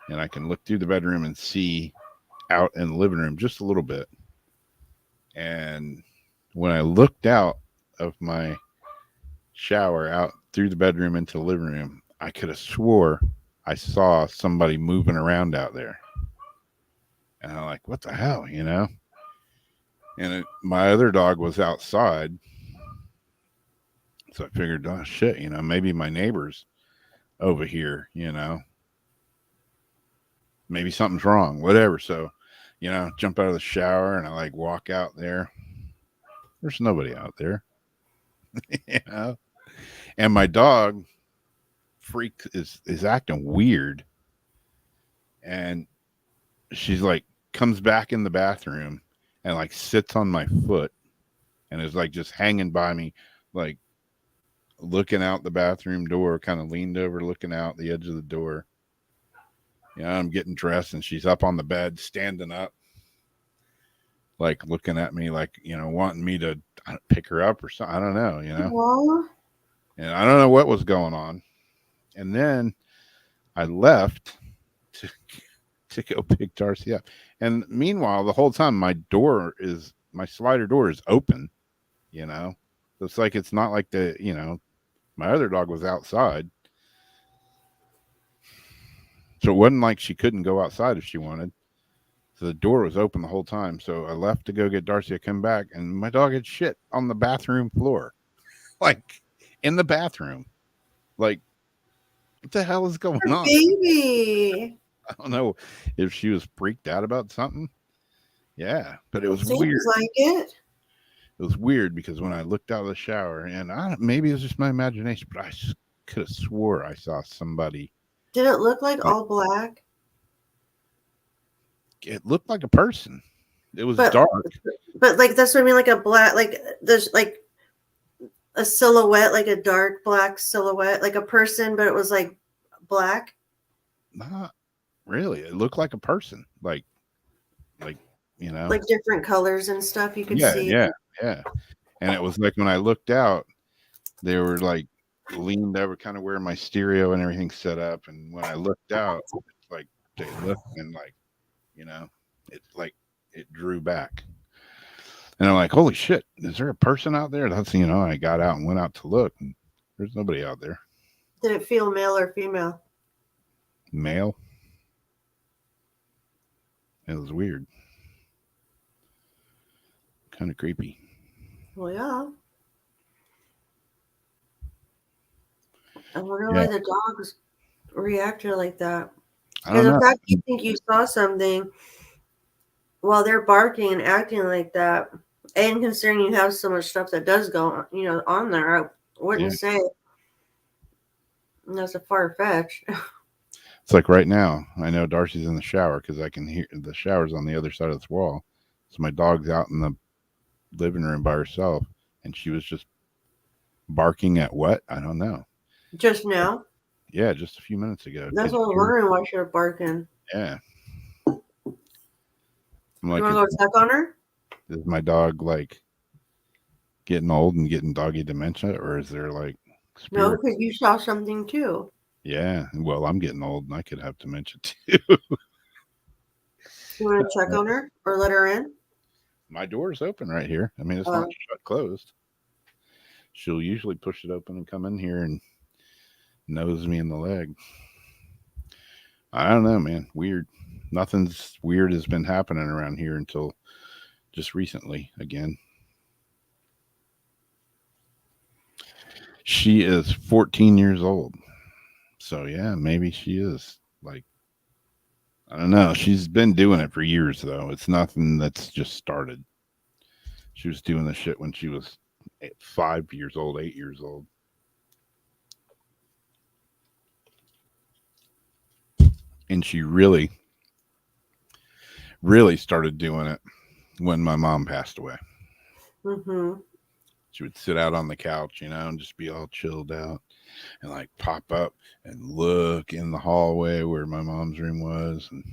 And I can look through the bedroom and see out in the living room just a little bit. And when I looked out of my shower out through the bedroom into the living room, I could have swore I saw somebody moving around out there. And I'm like, what the hell, And my other dog was outside. So I figured, oh, shit, maybe my neighbor's over here, Maybe something's wrong, whatever. So, jump out of the shower and I like walk out there. There's nobody out there, And my dog freak is acting weird. And she's like, comes back in the bathroom and like sits on my foot and is like just hanging by me, like looking out the bathroom door, kind of leaned over, looking out the edge of the door. I'm getting dressed and she's up on the bed, standing up, like looking at me, like, wanting me to pick her up or something. I don't know, Aww. And I don't know what was going on. And then I left to go pick Darcy up. And meanwhile, the whole time my slider door is open, It's like, it's not like my other dog was outside. So it wasn't like she couldn't go outside if she wanted. So the door was open the whole time. So I left to go get Darcy. I come back and my dog had shit on the bathroom floor, like in the bathroom. Like, what the hell is going on? Baby. I don't know if she was freaked out about something. Yeah, but it was Seems weird. like it. It was weird because when I looked out of the shower, and maybe it was just my imagination, but I could have swore I saw somebody. Did it look like all black? It looked like a person. It was dark. But like, that's what I mean, like a black, like there's like a silhouette, like a dark black silhouette, like a person, but it was like black. Not really. It looked like a person, like like different colors and stuff you could see. Yeah. And it was like when I looked out, they were like leaned over, kind of where my stereo and everything's set up. And when I looked out, it's like they looked and like, it's like it drew back. And I'm like, holy shit, is there a person out there? That's, I got out and went out to look, and there's nobody out there. Did it feel male or female? Male. It was weird. Kind of creepy. Well, yeah. I wonder why the dogs reacted like that. Because the fact you think you saw something while they're barking and acting like that, and considering you have so much stuff that does go, on there, I wouldn't say that's a far fetch. It's like right now, I know Darcy's in the shower because I can hear the shower's on the other side of this wall. So my dog's out in the living room by herself, and she was just barking at what? I don't know. Just now? Yeah, just a few minutes ago. That's what I'm wondering, why she was barking. Yeah. I'm like, you want to go check on her? Is my dog like getting old and getting doggy dementia, or is there like spirit? No, because you saw something too. Yeah, well, I'm getting old and I could have dementia too. You want to check on her or let her in? My door's open right here. I mean, it's not shut closed. She'll usually push it open and come in here and nose me in the leg. I don't know, man. Weird. Nothing's weird has been happening around here until just recently again. She is 14 years old. So yeah, maybe she is like, I don't know. She's been doing it for years though. It's nothing that's just started. She was doing the shit when she was 5 years old, 8 years old. And she really, really started doing it when my mom passed away. Mm-hmm. She would sit out on the couch, and just be all chilled out and like pop up and look in the hallway where my mom's room was. And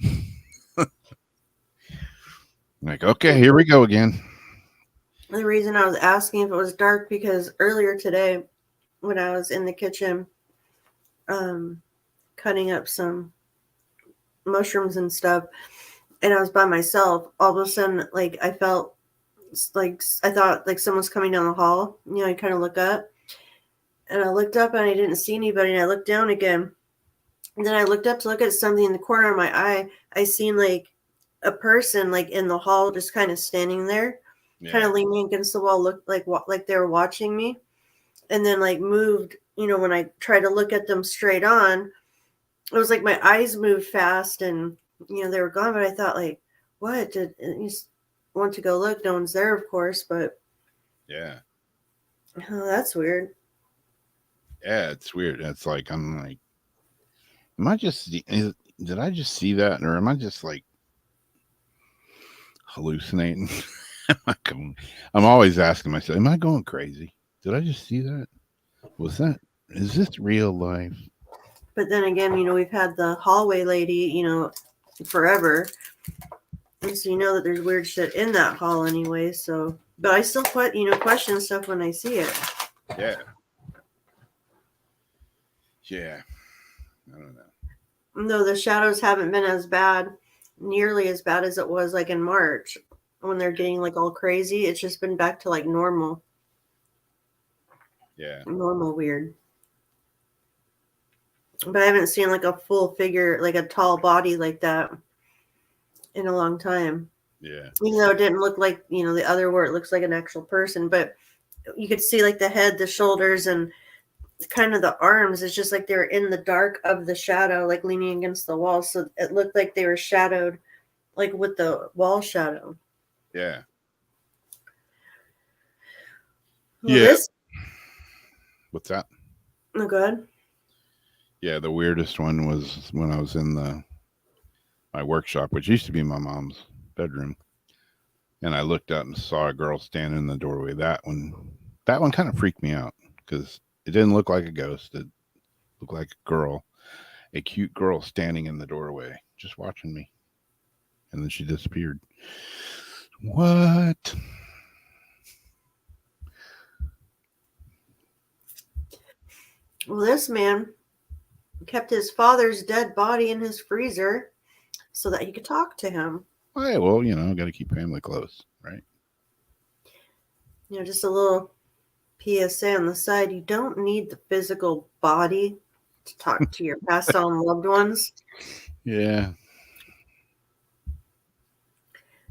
like, okay, here we go again. The reason I was asking if it was dark because earlier today when I was in the kitchen cutting up some mushrooms and stuff, and I was by myself, all of a sudden, like, I felt like, I thought like someone was coming down the hall. I kind of look up, and I looked up and I didn't see anybody, and I looked down again, and then I looked up to look at something in the corner of my eye. I seen like a person like in the hall just kind of standing there, kind of leaning against the wall, looked like they were watching me, and then like moved. When I tried to look at them straight on, it was like my eyes moved fast, and they were gone. But I thought, like, what? Did you want to go look? No one's there, of course. But yeah, oh, that's weird. Yeah, it's weird. It's like I'm like, did I just see that, or am I just like hallucinating? I'm always asking myself, am I going crazy? Did I just see that? Is this real life? But then again, we've had the hallway lady, forever. And so that there's weird shit in that hall anyway. So, but I still question stuff when I see it. Yeah. Yeah. I don't know. No, the shadows haven't been nearly as bad as it was like in March when they're getting like all crazy. It's just been back to like normal. Yeah. Normal weird. But I haven't seen like a full figure, like a tall body like that in a long time. Yeah. Even though it didn't look like, the other where it looks like an actual person, but you could see like the head, the shoulders, and kind of the arms. It's just like they were in the dark of the shadow, like leaning against the wall. So it looked like they were shadowed, like with the wall shadow. Yeah. Well, What's that? Oh, good. Yeah, the weirdest one was when I was in my workshop, which used to be my mom's bedroom, and I looked out and saw a girl standing in the doorway. That one kind of freaked me out because it didn't look like a ghost. It looked like a cute girl standing in the doorway, just watching me, and then she disappeared. What? Well, this man kept his father's dead body in his freezer so that he could talk to him. Hey, well, got to keep family close, right? Just a little PSA on the side. You don't need the physical body to talk to your passed on loved ones. Yeah.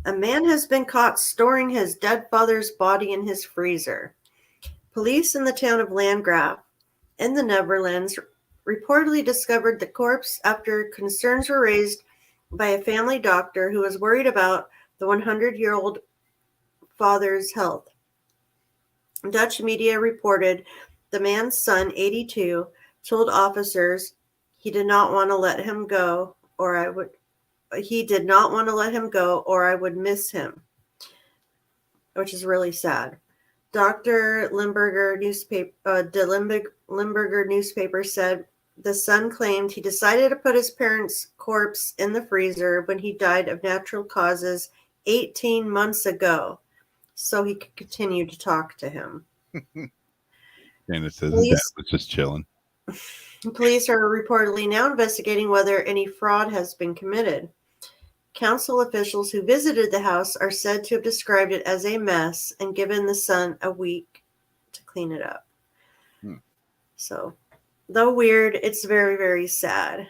A man has been caught storing his dead father's body in his freezer. Police in the town of Landgraf in the Netherlands reportedly discovered the corpse after concerns were raised by a family doctor who was worried about the 100-year-old father's health. Dutch media reported the man's son, 82, told officers he did not want to let him go, or I would miss him, which is really sad. Dr. Limburger newspaper said the son claimed he decided to put his parents' corpse in the freezer when he died of natural causes 18 months ago, so he could continue to talk to him. And it says his dad was just chilling. Police are reportedly now investigating whether any fraud has been committed. Council officials who visited the house are said to have described it as a mess and given the son a week to clean it up. So, though weird, it's very, very sad.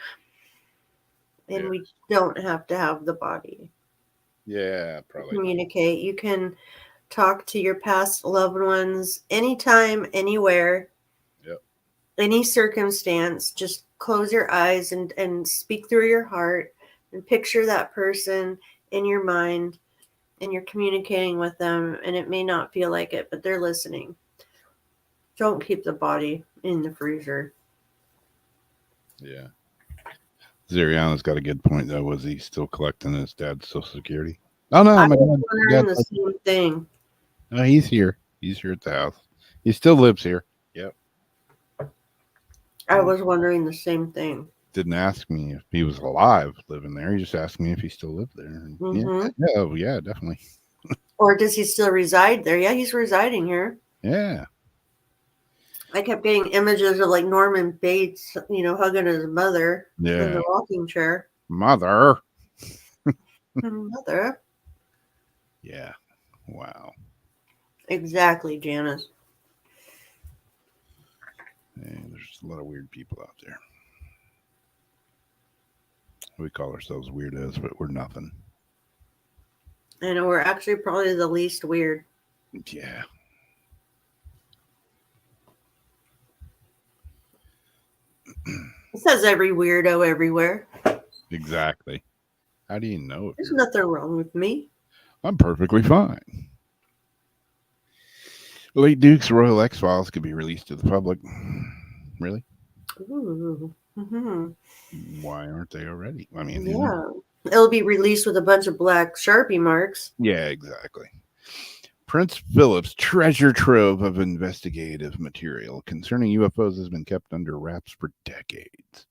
And we don't have to have the body. Yeah, probably. Communicate. You can talk to your past loved ones anytime, anywhere, any circumstance. Just close your eyes and speak through your heart and picture that person in your mind and you're communicating with them, and it may not feel like it, but they're listening. Don't keep the body in the freezer. Yeah. Zariana's got a good point, though. Was he still collecting his dad's Social Security? Oh, no. I My was wondering dad, the same thing. no, he's here. He's here at the house. He still lives here. Yep. I was wondering the same thing. Didn't ask me if he was alive living there. He just asked me if he still lived there. And yeah, definitely. Or does he still reside there? Yeah, he's residing here. Yeah. I kept getting images of like Norman Bates, hugging his mother in Yeah. the rocking chair. Mother. Mother. Yeah. Wow. Exactly, Janice. Hey, there's a lot of weird people out there. We call ourselves weirdos, but we're nothing. I know we're actually probably the least weird. Yeah. It says every weirdo everywhere. Exactly. How do you know? There's nothing wrong with me. I'm perfectly fine. Late Duke's Royal X-Files could be released to the public. Really? Ooh. Mm-hmm. Why aren't they already? I mean, Yeah. It'll be released with a bunch of black Sharpie marks. Yeah, exactly. Prince Philip's treasure trove of investigative material concerning UFOs has been kept under wraps for decades.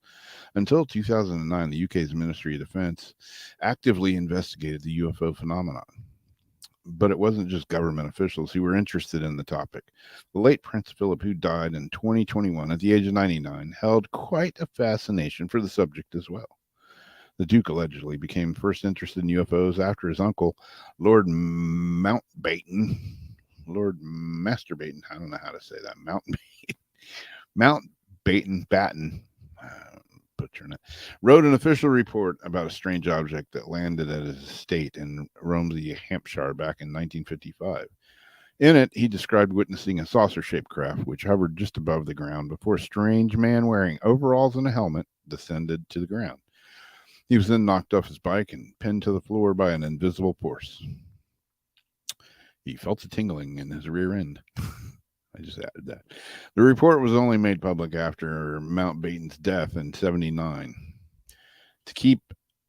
Until 2009, the UK's Ministry of Defense actively investigated the UFO phenomenon. But it wasn't just government officials who were interested in the topic. The late Prince Philip, who died in 2021 at the age of 99, held quite a fascination for the subject as well. The Duke allegedly became first interested in UFOs after his uncle, Lord Mountbatten, Lord Masterbatten, I don't know how to say that, Batten, butchering it, wrote an official report about a strange object that landed at his estate in Romsey, Hampshire back in 1955. In it, he described witnessing a saucer-shaped craft which hovered just above the ground before a strange man wearing overalls and a helmet descended to the ground. He was then knocked off his bike and pinned to the floor by an invisible force. He felt a tingling in his rear end. I just added that. The report was only made public after Mountbatten's death in 1979. To keep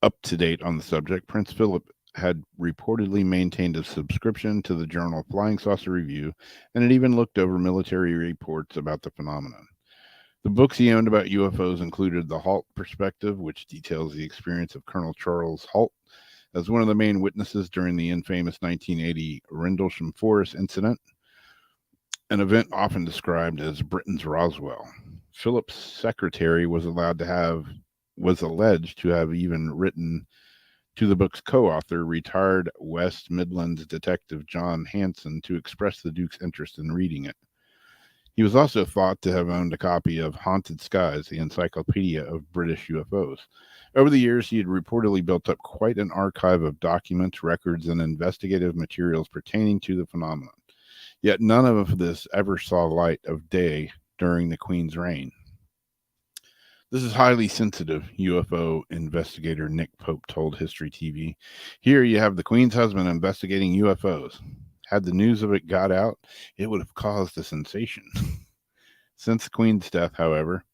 up to date on the subject, Prince Philip had reportedly maintained a subscription to the journal Flying Saucer Review, and had even looked over military reports about the phenomenon. The books he owned about UFOs included The Halt Perspective, which details the experience of Colonel Charles Halt as one of the main witnesses during the infamous 1980 Rendlesham Forest incident, an event often described as Britain's Roswell. Philip's secretary was alleged to have even written to the book's co-author, retired West Midlands detective John Hanson, to express the Duke's interest in reading it. He was also thought to have owned a copy of Haunted Skies, the encyclopedia of British UFOs. Over the years, he had reportedly built up quite an archive of documents, records, and investigative materials pertaining to the phenomenon. Yet none of this ever saw light of day during the Queen's reign. This is highly sensitive, UFO investigator Nick Pope told History TV. Here you have the Queen's husband investigating UFOs. Had the news of it got out, it would have caused a sensation. Since the Queen's death, however,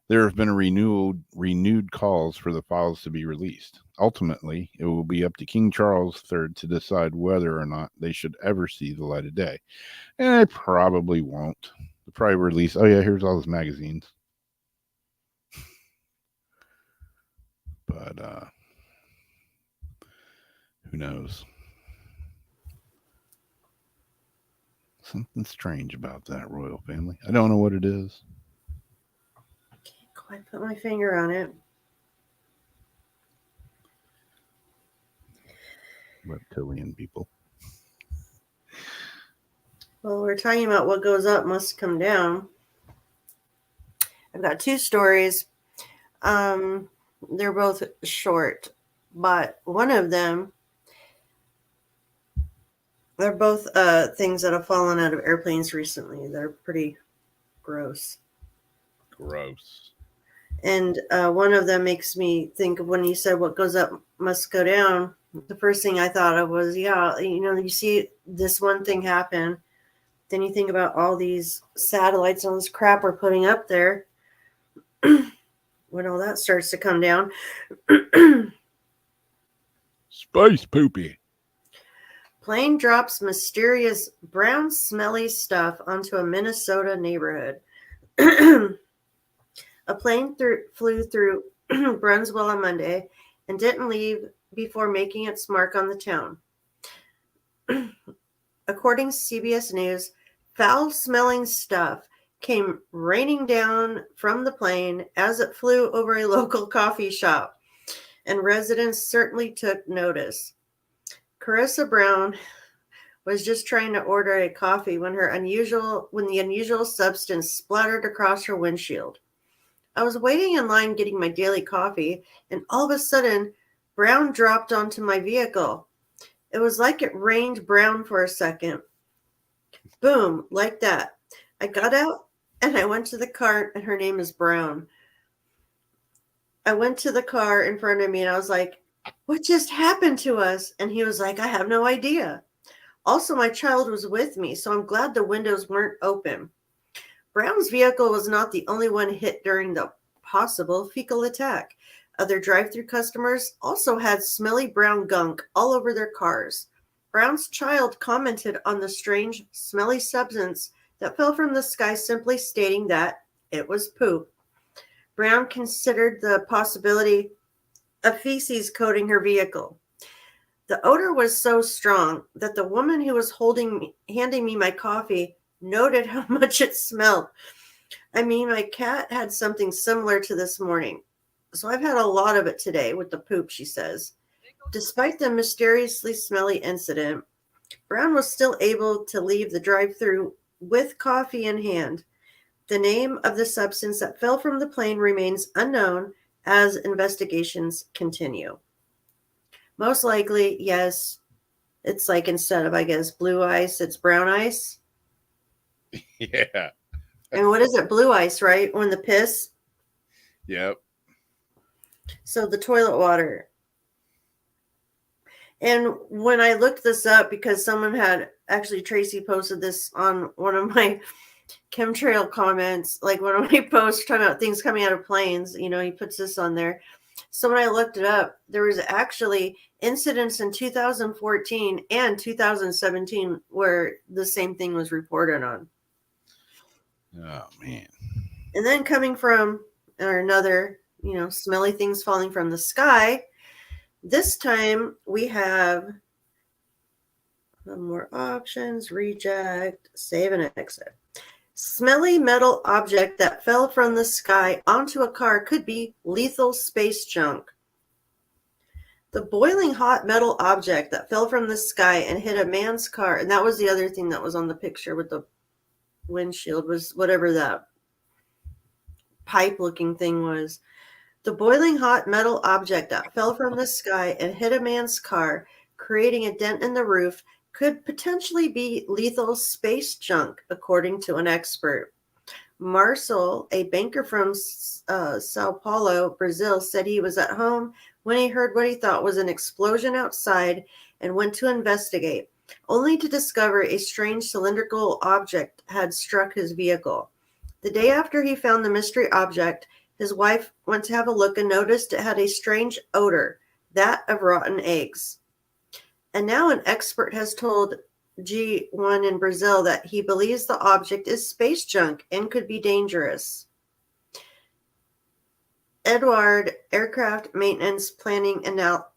there have been renewed calls for the files to be released. Ultimately, it will be up to King Charles III to decide whether or not they should ever see the light of day. And they probably won't. They'll probably release, oh yeah, here's all his magazines. But who knows? Something strange about that royal family. I don't know what it is. I can't quite put my finger on it. Reptilian people. Well, we're talking about what goes up must come down. I've got two stories. They're both short, but one of them, they're both things that have fallen out of airplanes recently. They're pretty gross. Gross. And one of them makes me think of when you said what goes up must go down. The first thing I thought of was, yeah, you see this one thing happen, then you think about all these satellites and all this crap we're putting up there. When all that starts to come down. Space poopy. Plane drops mysterious brown smelly stuff onto a Minnesota neighborhood. A plane flew through Brunswick on Monday and didn't leave before making its mark on the town. According to CBS News, foul-smelling stuff came raining down from the plane as it flew over a local coffee shop, and residents certainly took notice. Carissa Brown was just trying to order a coffee when the unusual substance splattered across her windshield. I was waiting in line getting my daily coffee, and all of a sudden, brown dropped onto my vehicle. It was like it rained brown for a second. Boom, like that. I got out and I went to the car, and her name is Brown. I went to the car in front of me and I was like, what just happened to us? And he was like, I have no idea. Also, my child was with me, so I'm glad the windows weren't open. Brown's vehicle was not the only one hit during the possible fecal attack. Other drive-thru customers also had smelly brown gunk all over their cars. Brown's child commented on the strange, smelly substance that fell from the sky, simply stating that it was poop. Brown considered the possibility of feces coating her vehicle. The odor was so strong that the woman who was handing me my coffee noted how much it smelled. I mean, my cat had something similar to this morning. So I've had a lot of it today with the poop, she says. Despite the mysteriously smelly incident, Brown was still able to leave the drive-thru with coffee in hand. The name of the substance that fell from the plane remains unknown as investigations continue. Most likely, yes, it's like instead of, I guess, blue ice, it's brown ice. Yeah. And what is it? Blue ice, right? When the piss? Yep. So the toilet water. And when I looked this up, because someone had actually, Tracy posted this on one of my chemtrail comments, like one of my posts talking about things coming out of planes, he puts this on there. So when I looked it up, there was actually incidents in 2014 and 2017 where the same thing was reported on. Oh, man. And then coming from another, smelly things falling from the sky, this time we have some more options, reject, save and exit. Smelly metal object that fell from the sky onto a car could be lethal space junk. The boiling hot metal object that fell from the sky and hit a man's car, and that was the other thing that was on the picture with the windshield, was whatever that pipe-looking thing was. The boiling hot metal object that fell from the sky and hit a man's car, creating a dent in the roof, could potentially be lethal space junk, according to an expert. Marcel, a banker from Sao Paulo, Brazil, said he was at home when he heard what he thought was an explosion outside and went to investigate, only to discover a strange cylindrical object had struck his vehicle. The day after he found the mystery object, his wife went to have a look and noticed it had a strange odor, that of rotten eggs. And now an expert has told G1 in Brazil that he believes the object is space junk and could be dangerous. Edward, aircraft maintenance planning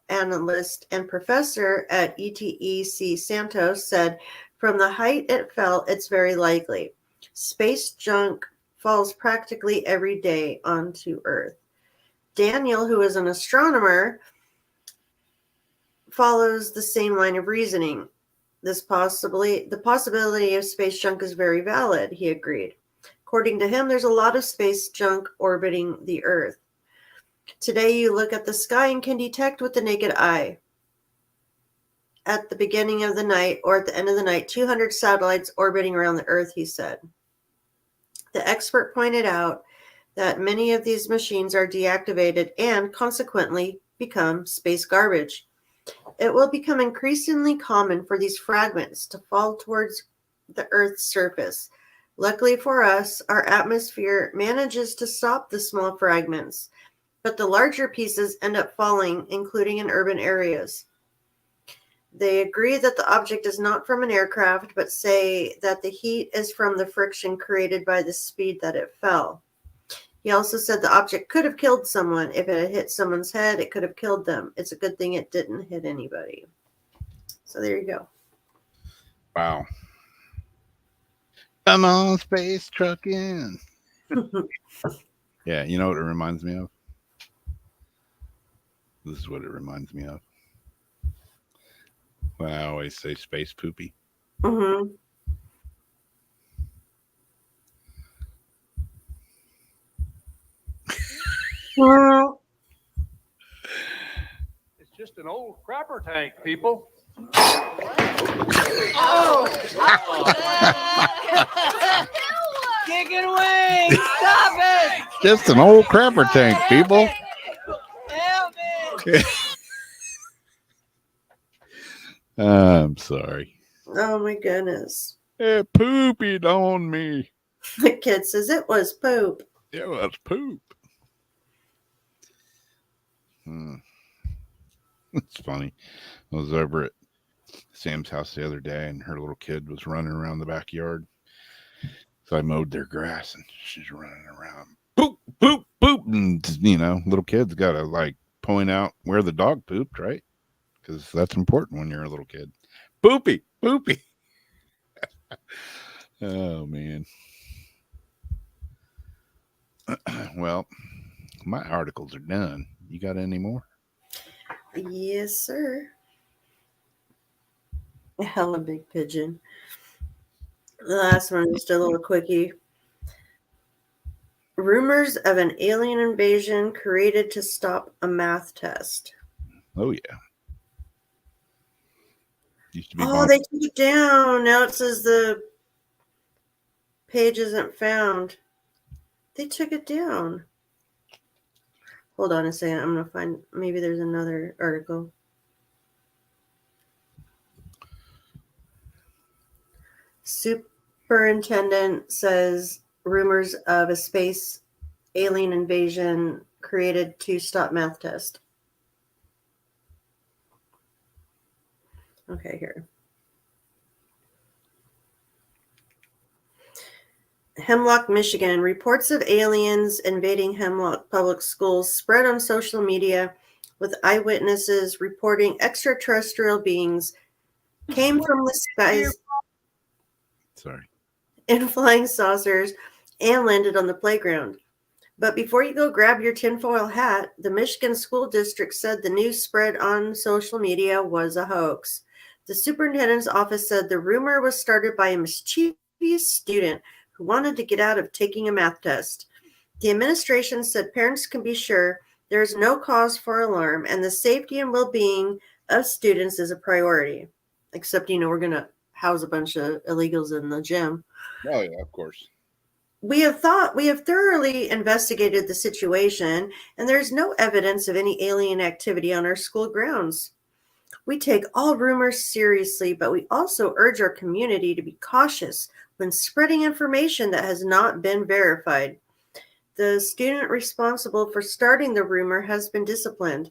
analyst and professor at ETEC Santos, said, from the height it fell, it's very likely. Space junk falls practically every day onto Earth. Daniel, who is an astronomer, follows the same line of reasoning. The possibility of space junk is very valid, he agreed. According to him, there's a lot of space junk orbiting the Earth. Today, you look at the sky and can detect with the naked eye. At the beginning of the night or at the end of the night, 200 satellites orbiting around the Earth, he said. The expert pointed out that many of these machines are deactivated and consequently become space garbage. It will become increasingly common for these fragments to fall towards the Earth's surface. Luckily for us, our atmosphere manages to stop the small fragments, but the larger pieces end up falling, including in urban areas. They agree that the object is not from an aircraft, but say that the heat is from the friction created by the speed that it fell. He also said the object could have killed someone. If it had hit someone's head, it could have killed them. It's a good thing it didn't hit anybody. So there you go. Wow. Come on, space trucking. Yeah, you know what it reminds me of? This is what it reminds me of. Well, I always say space poopy. Mm-hmm. Well, It's just an old crapper tank, people. Kick it away! Stop it! Just an old crapper tank, people. Help me! I'm sorry. oh my goodness. It poopied on me. The kid says it was poop. It was poop. It's funny. I was over at Sam's house the other day, and her little kid was running around the backyard. So I mowed their grass, and she's running around. Poop, poop, poop. And, you know, little kids got to, like, point out where the dog pooped, right? Because that's important when you're a little kid. Poopy, poopy. Oh, man. Well, my articles are done. You got any more? Yes, sir. Hella big pigeon. The last one is just a little quickie. Rumors of an alien invasion created to stop a math test. Oh, yeah. Used to be Oh, they took it down. Now it says the page isn't found. They took it down. Hold on a second. I'm going to find, maybe there's another article. Superintendent says rumors of a space alien invasion created to stop math test. Okay, here. Hemlock, Michigan. Reports of aliens invading Hemlock Public Schools spread on social media, with eyewitnesses reporting extraterrestrial beings came from the skies in flying saucers and landed on the playground. But before you go grab your tinfoil hat, the Michigan School District said the news spread on social media was a hoax. The superintendent's office said the rumor was started by a mischievous student who wanted to get out of taking a math test. The administration said parents can be sure there is no cause for alarm and the safety and well-being of students is a priority. Except, we're going to house a bunch of illegals in the gym. Oh, yeah, of course. We have thoroughly investigated the situation, and there's no evidence of any alien activity on our school grounds. We take all rumors seriously, but we also urge our community to be cautious when spreading information that has not been verified. The student responsible for starting the rumor has been disciplined.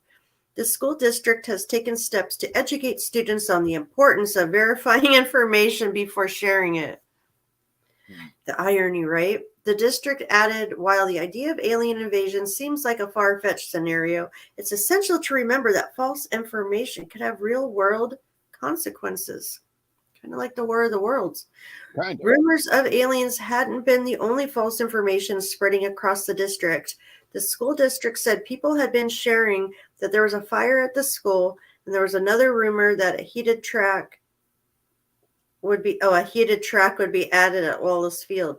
The school district has taken steps to educate students on the importance of verifying information before sharing it. The irony, right? The district added, while the idea of alien invasion seems like a far-fetched scenario, it's essential to remember that false information could have real-world consequences. Kind of like the War of the Worlds. Kind of. Rumors of aliens hadn't been the only false information spreading across the district. The school district said people had been sharing that there was a fire at the school, and there was another rumor that a heated track would be added at Wallace Field.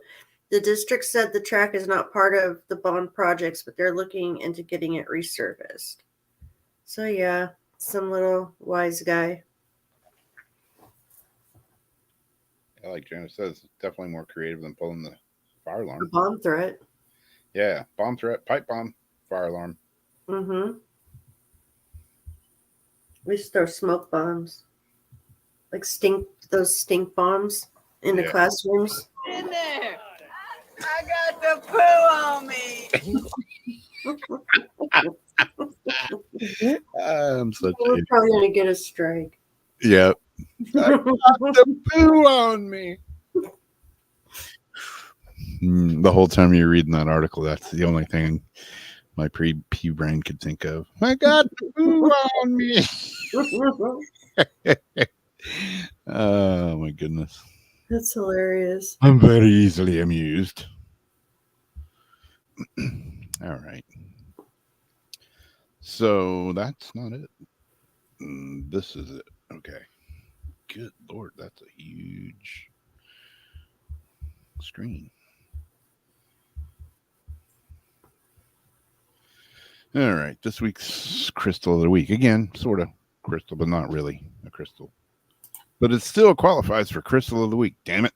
The district said the track is not part of the bond projects, but they're looking into getting it resurfaced. So yeah, some little wise guy. Yeah, like Janice says, definitely more creative than pulling the fire alarm. The bomb threat. Yeah, bomb threat, pipe bomb, fire alarm. Mm-hmm. We used to throw smoke bombs, like those stink bombs in the Yeah. classrooms. In there. I got the poo on me. I'm such We're a probably gonna get a strike. yeah. The poo on me. The whole time you're reading that article, that's the only thing my pre-pea brain could think of. I got the poo on me. Oh my goodness. That's hilarious. I'm very easily amused. All right. So that's not it. This is it. Okay. Good Lord, that's a huge screen. All right. This week's crystal of the week. Again, sort of crystal, but not really a crystal. But it still qualifies for crystal of the week. Damn it.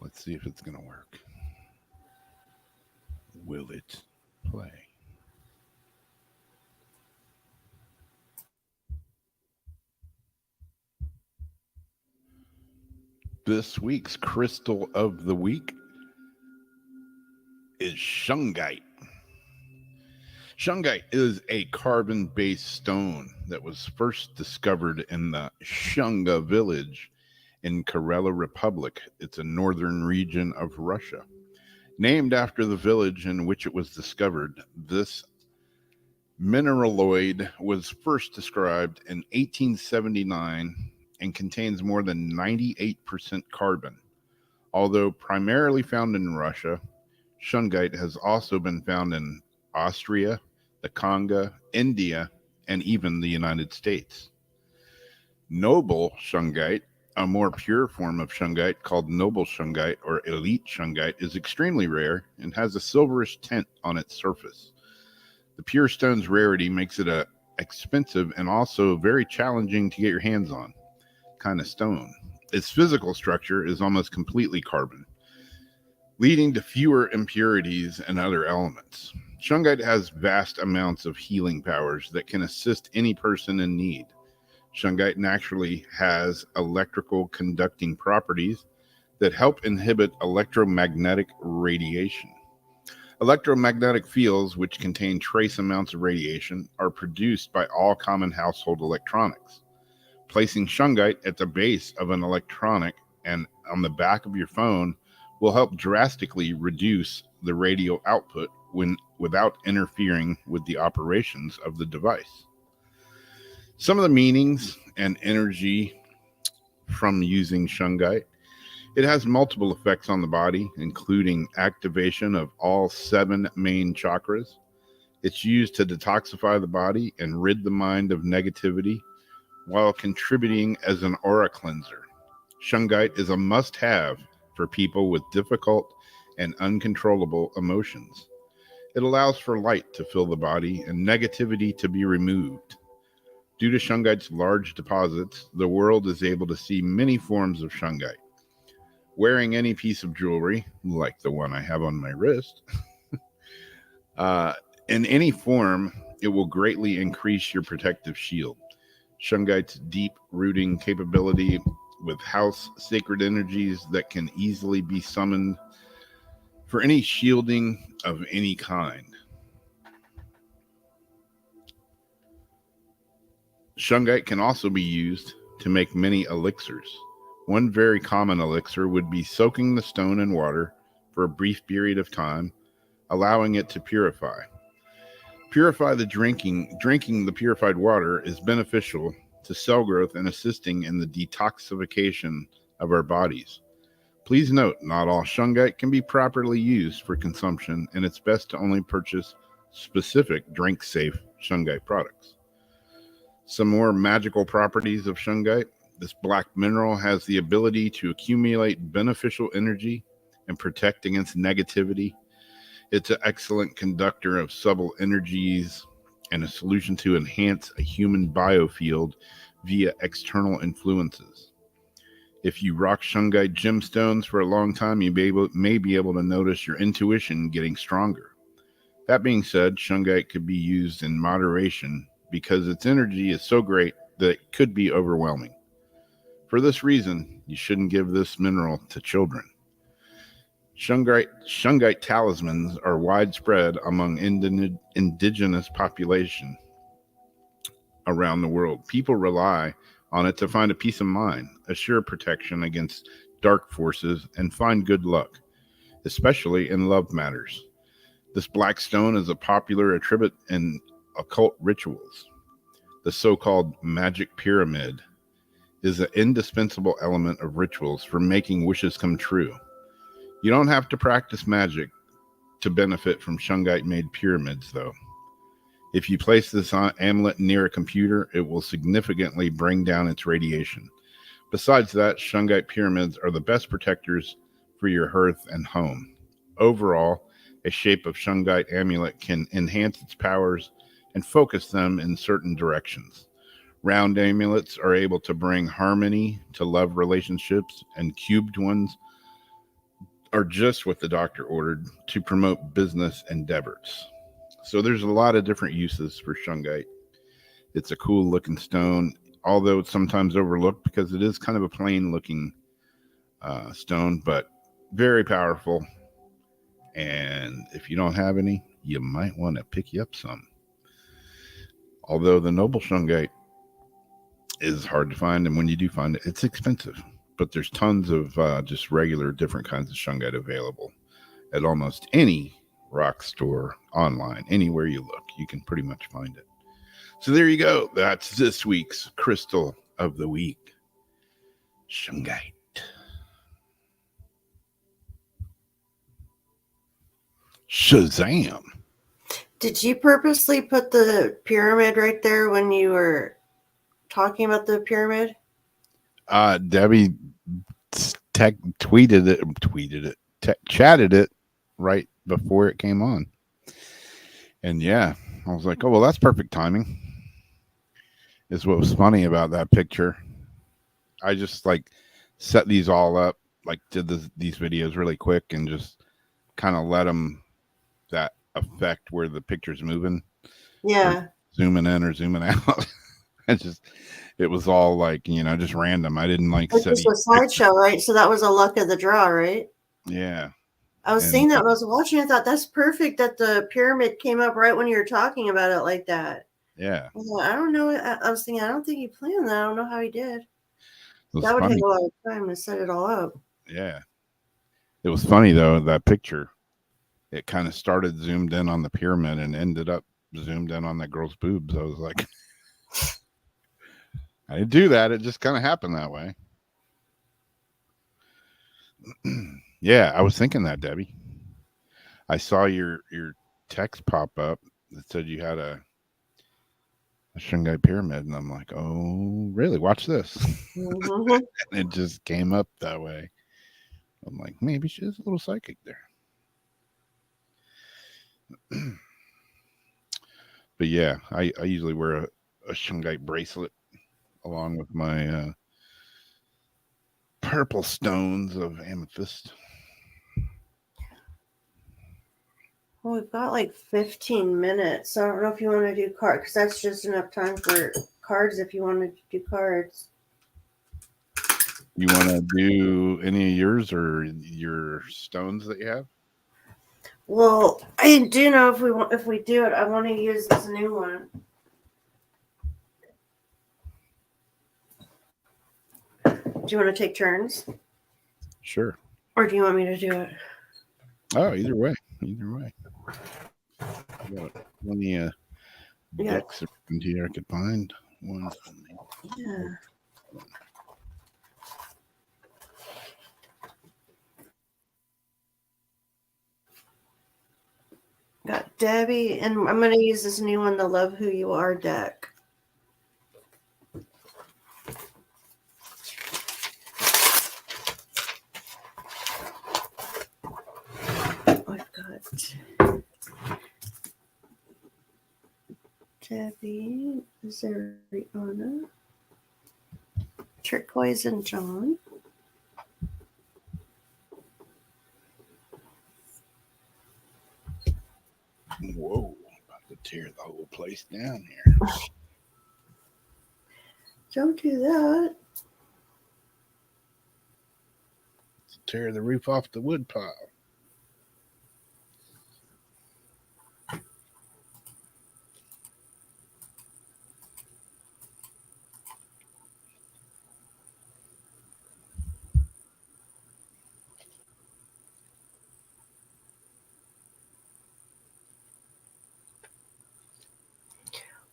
Let's see if it's going to work. Will it play? This week's crystal of the week is shungite. Shungite is a carbon-based stone that was first discovered in the Shunga village in Karela Republic. It's a northern region of Russia. Named after the village in which it was discovered, this mineraloid was first described in 1879 and contains more than 98% carbon. Although primarily found in Russia, shungite has also been found in Austria, the Congo, India, and even the United States. Noble shungite, a more pure form of shungite called noble shungite or elite shungite, is extremely rare and has a silverish tint on its surface. The pure stone's rarity makes it a expensive and also very challenging to get your hands on kind of stone. Its physical structure is almost completely carbon, leading to fewer impurities and other elements. Shungite has vast amounts of healing powers that can assist any person in need. Shungite naturally has electrical conducting properties that help inhibit electromagnetic radiation. Electromagnetic fields, which contain trace amounts of radiation, are produced by all common household electronics. Placing shungite at the base of an electronic and on the back of your phone will help drastically reduce the radio output without interfering with the operations of the device. Some of the meanings and energy from using shungite: it has multiple effects on the body, including activation of all 7 main chakras. It's used to detoxify the body and rid the mind of negativity while contributing as an aura cleanser. Shungite is a must-have for people with difficult and uncontrollable emotions. It allows for light to fill the body and negativity to be removed. Due to shungite's large deposits, the world is able to see many forms of shungite. Wearing any piece of jewelry, like the one I have on my wrist, in any form, it will greatly increase your protective shield. Shungite's deep rooting capability with house sacred energies that can easily be summoned for any shielding of any kind. Shungite can also be used to make many elixirs. One very common elixir would be soaking the stone in water for a brief period of time, allowing it to purify. Drinking the purified water is beneficial to cell growth and assisting in the detoxification of our bodies. Please note, not all shungite can be properly used for consumption, and it's best to only purchase specific drink-safe shungite products. Some more magical properties of shungite: this black mineral has the ability to accumulate beneficial energy and protect against negativity. It's an excellent conductor of subtle energies and a solution to enhance a human biofield via external influences. If you rock shungite gemstones for a long time, you may be able to notice your intuition getting stronger. That being said, shungite could be used in moderation because its energy is so great that it could be overwhelming. For this reason, you shouldn't give this mineral to children. Shungite talismans are widespread among indigenous population around the world. People rely on it to find a peace of mind, assure protection against dark forces, and find good luck, especially in love matters. This black stone is a popular attribute in occult rituals. The so-called magic pyramid is an indispensable element of rituals for making wishes come true. You don't have to practice magic to benefit from shungite-made pyramids, though. If you place this amulet near a computer, it will significantly bring down its radiation. Besides that, shungite pyramids are the best protectors for your hearth and home. Overall, a shape of shungite amulet can enhance its powers and focus them in certain directions. Round amulets are able to bring harmony to love relationships, and cubed ones are just what the doctor ordered to promote business endeavors. So there's a lot of different uses for shungite. It's a cool looking stone, although it's sometimes overlooked because it is kind of a plain looking stone, but very powerful. And if you don't have any, you might want to pick you up some. Although the noble shungite is hard to find, and when you do find it, it's expensive. But there's tons of just regular different kinds of shungite available at almost any rock store, online, anywhere you look. You can pretty much find it. So there you go. That's this week's Crystal of the Week. Shungite. Shazam. Did you purposely put the pyramid right there when you were talking about the pyramid? Debbie chatted it right before it came on. And yeah, I was like, oh, well, that's perfect timing. Is what was funny about that picture. I just like set these all up, like did these videos really quick and just kind of let them that effect where the picture's moving. Yeah. Zooming in or zooming out. It was all like, just random. I didn't like It's set just a slideshow, right? So that was a luck of the draw, right? Yeah. I was seeing that when I was watching. I thought that's perfect that the pyramid came up right when you were talking about it like that. Yeah. I don't know. I was thinking, I don't think he planned that. I don't know how he did. That would take a lot of time to set it all up. Yeah. It was funny, though, that picture. It kind of started zoomed in on the pyramid and ended up zoomed in on that girl's boobs. I was like, I didn't do that. It just kind of happened that way. Yeah, I was thinking that, Debbie. I saw your text pop up that said you had a shungite pyramid, and I'm like, oh, really? Watch this. Mm-hmm. And it just came up that way. I'm like, maybe she's a little psychic there. But yeah, I usually wear a shungite bracelet along with my purple stones of amethyst. Well, we've got like 15 minutes. So I don't know if you want to do cards, because that's just enough time for cards if you want to do cards. You want to do any of yours or your stones that you have? Well, I do know if we do it, I want to use this new one. Do you want to take turns? Sure. Or do you want me to do it? Oh, either way. Either way. I got plenty decks around here I could find. One for me. Yeah. Got Debbie, and I'm going to use this new one, the Love Who You Are deck. I've got Debbie, Zariana, Turquoise, and John. place down here. Don't do that. Tear the roof off the wood pile.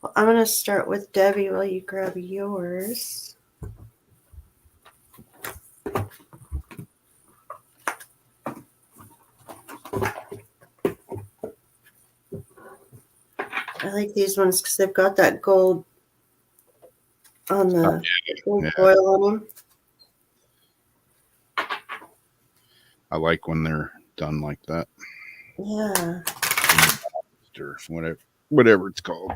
Well, I'm going to start with Debbie while you grab yours. I like these ones because they've got that gold on the gold foil on them. I like when they're done like that. Yeah. Or whatever it's called.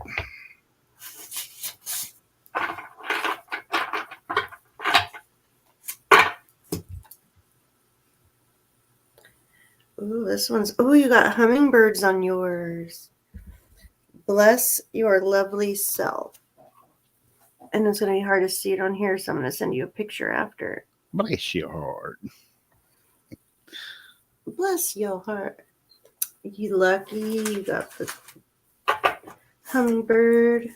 Ooh, this one's. Ooh, you got hummingbirds on yours. Bless your lovely self. And it's going to be hard to see it on here, so I'm going to send you a picture after. Bless your heart. Bless your heart. You lucky. You got the hummingbird.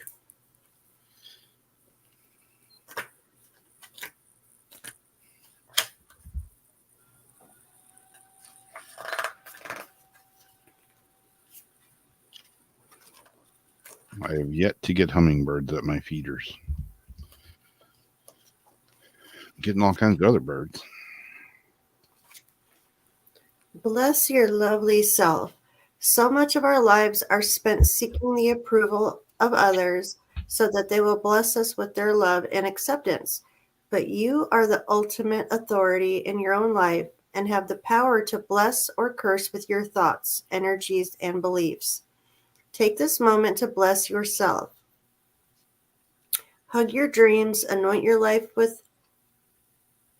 I have yet to get hummingbirds at my feeders. Getting all kinds of other birds. Bless your lovely self. So much of our lives are spent seeking the approval of others so that they will bless us with their love and acceptance. But you are the ultimate authority in your own life and have the power to bless or curse with your thoughts, energies, and beliefs. Take this moment to bless yourself. Hug your dreams, anoint your life with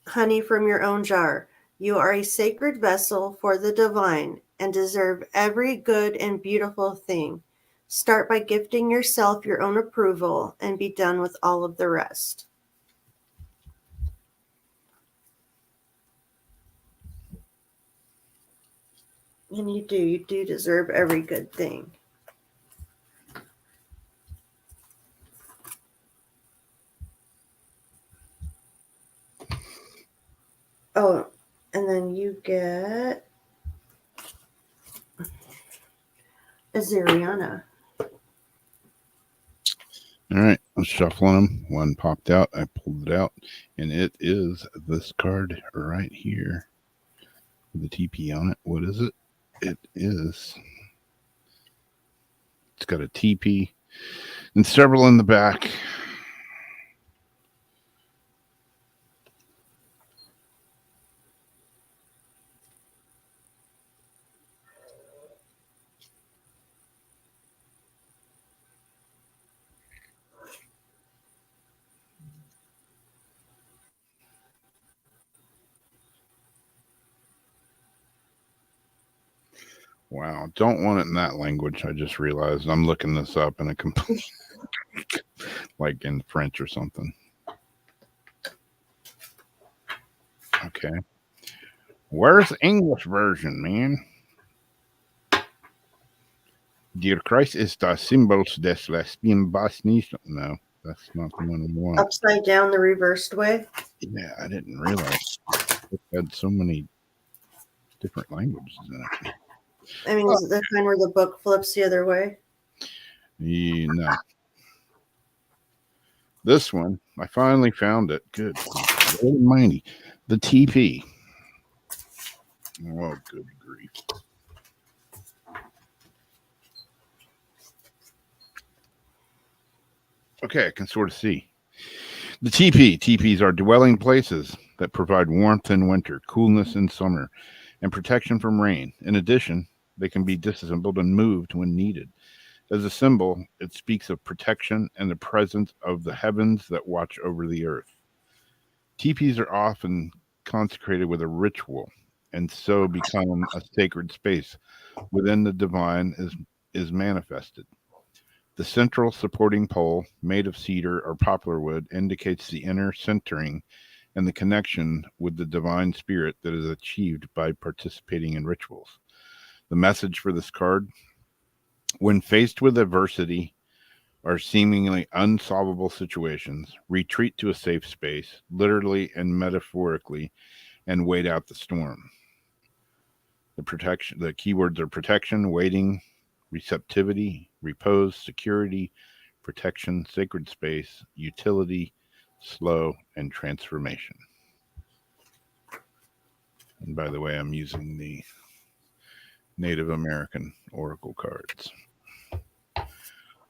honey from your own jar. You are a sacred vessel for the divine and deserve every good and beautiful thing. Start by gifting yourself your own approval and be done with all of the rest. And you do deserve every good thing. Oh, and then you get Azariana. All right, I'm shuffling them. One popped out. I pulled it out, and it is this card right here with the TP on it. What is it? It is. It's got a TP and several in the back. Wow, don't want it in that language. I just realized I'm looking this up in a complete, like in French or something. Okay. Where's the English version, man? Dear Christ, is the symbols des lesbian basnis? No, that's not the one we want. Upside down the reversed way. Yeah, I didn't realize it had so many different languages in it. I mean, is it the kind where the book flips the other way? Yeah, no. This one, I finally found it. Good. Almighty. The TP. Oh, good grief. Okay, I can sort of see. The TPs are dwelling places that provide warmth in winter, coolness in summer, and protection from rain. In addition, they can be disassembled and moved when needed. As a symbol, it speaks of protection and the presence of the heavens that watch over the earth. Teepees are often consecrated with a ritual and so become a sacred space within the divine is manifested. The central supporting pole, made of cedar or poplar wood, indicates the inner centering and the connection with the divine spirit that is achieved by participating in rituals. The message for this card: when faced with adversity or seemingly unsolvable situations, retreat to a safe space, literally and metaphorically, and wait out the storm. The keywords are protection, waiting, receptivity, repose, security, protection, sacred space, utility, slow, and transformation. And by the way, I'm using the Native American Oracle cards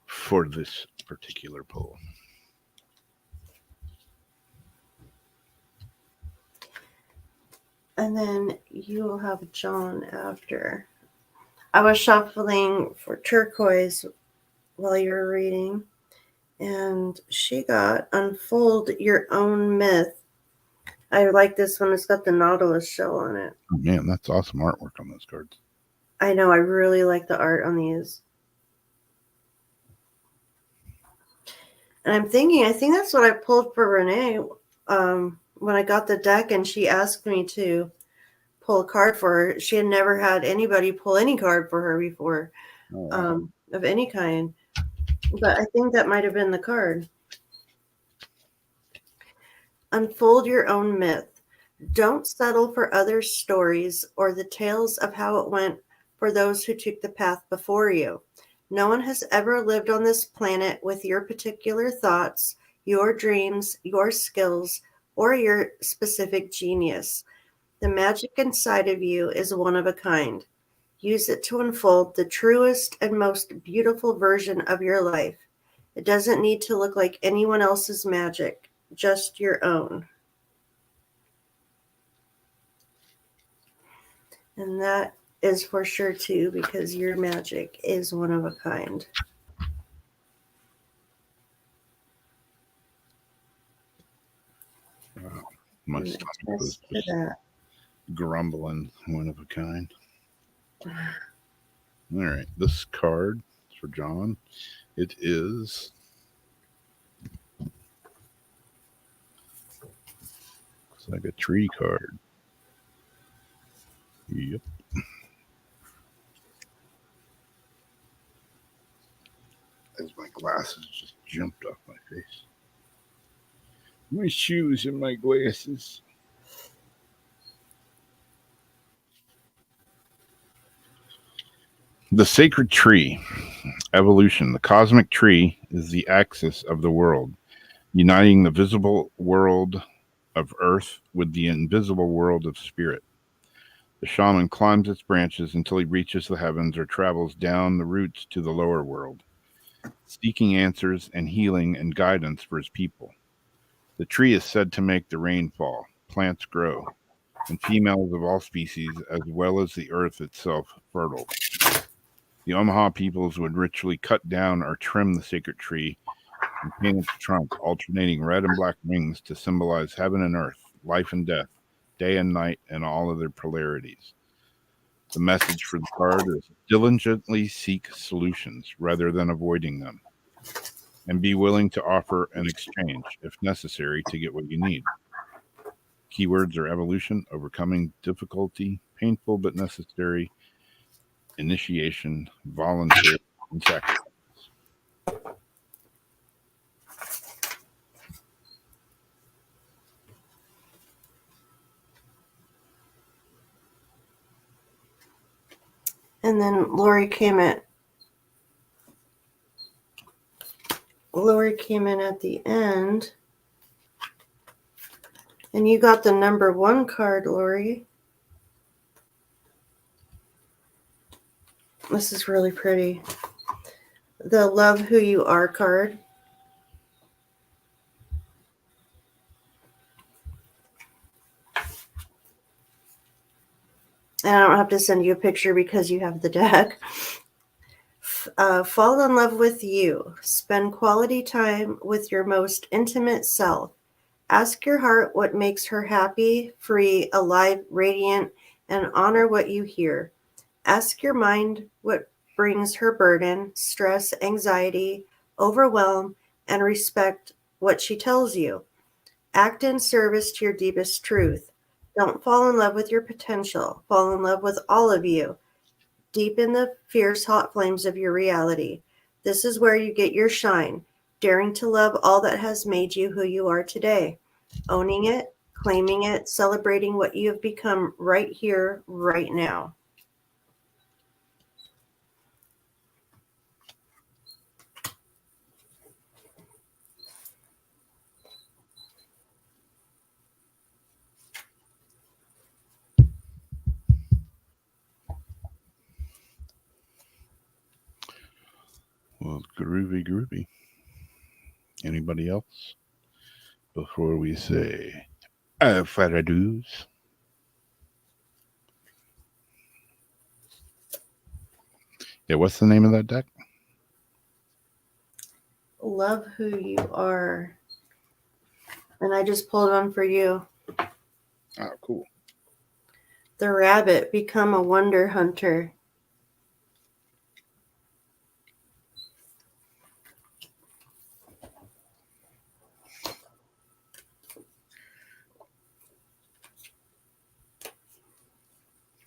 for this particular pull. And then you will have John after. I was shuffling for turquoise while you were reading, and she got Unfold Your Own Myth. I like this one. It's got the Nautilus shell on it. Oh, man, that's awesome artwork on those cards. I know. I really like the art on these. And I'm thinking, I think that's what I pulled for Renee when I got the deck and she asked me to pull a card for her. She had never had anybody pull any card for her before, of any kind. But I think that might have been the card. Unfold your own myth. Don't settle for others' stories or the tales of how it went for those who took the path before you. No one has ever lived on this planet with your particular thoughts, your dreams, your skills, or your specific genius. The magic inside of you is one of a kind. Use it to unfold the truest and most beautiful version of your life. It doesn't need to look like anyone else's magic, just your own. And that is for sure too, because your magic is one of a kind. Wow. My stomach was For that. grumbling, one of a kind. All right, this card is for John. It is looks like a tree card. Yep. As my glasses just jumped off my face. My shoes and my glasses. The sacred tree. Evolution. The cosmic tree is the axis of the world, uniting the visible world of earth with the invisible world of spirit. The shaman climbs its branches until he reaches the heavens or travels down the roots to the lower world, seeking answers and healing and guidance for his people. The tree is said to make the rain fall, plants grow, and females of all species, as well as the earth itself, fertile. The Omaha peoples would ritually cut down or trim the sacred tree and paint its trunk, alternating red and black rings to symbolize heaven and earth, life and death, day and night, and all of their polarities. The message for the card is diligently seek solutions rather than avoiding them, and be willing to offer an exchange, if necessary, to get what you need. Keywords are evolution, overcoming difficulty, painful but necessary, initiation, voluntary, and sacrifice. And then Lori came in at the end. And you got the number 1 card, Lori. This is really pretty. The Love Who You Are card. And I don't have to send you a picture because you have the deck. Fall in love with you. Spend quality time with your most intimate self. Ask your heart what makes her happy, free, alive, radiant, and honor what you hear. Ask your mind what brings her burden, stress, anxiety, overwhelm, and respect what she tells you. Act in service to your deepest truth. Don't fall in love with your potential. Fall in love with all of you, deep in the fierce hot flames of your reality. This is where you get your shine, daring to love all that has made you who you are today, owning it, claiming it, celebrating what you have become right here, right now. Well, groovy. Anybody else? Before we say Faradoos. Yeah, what's the name of that deck? Love who you are. And I just pulled one for you. Oh, cool. The rabbit, become a wonder hunter.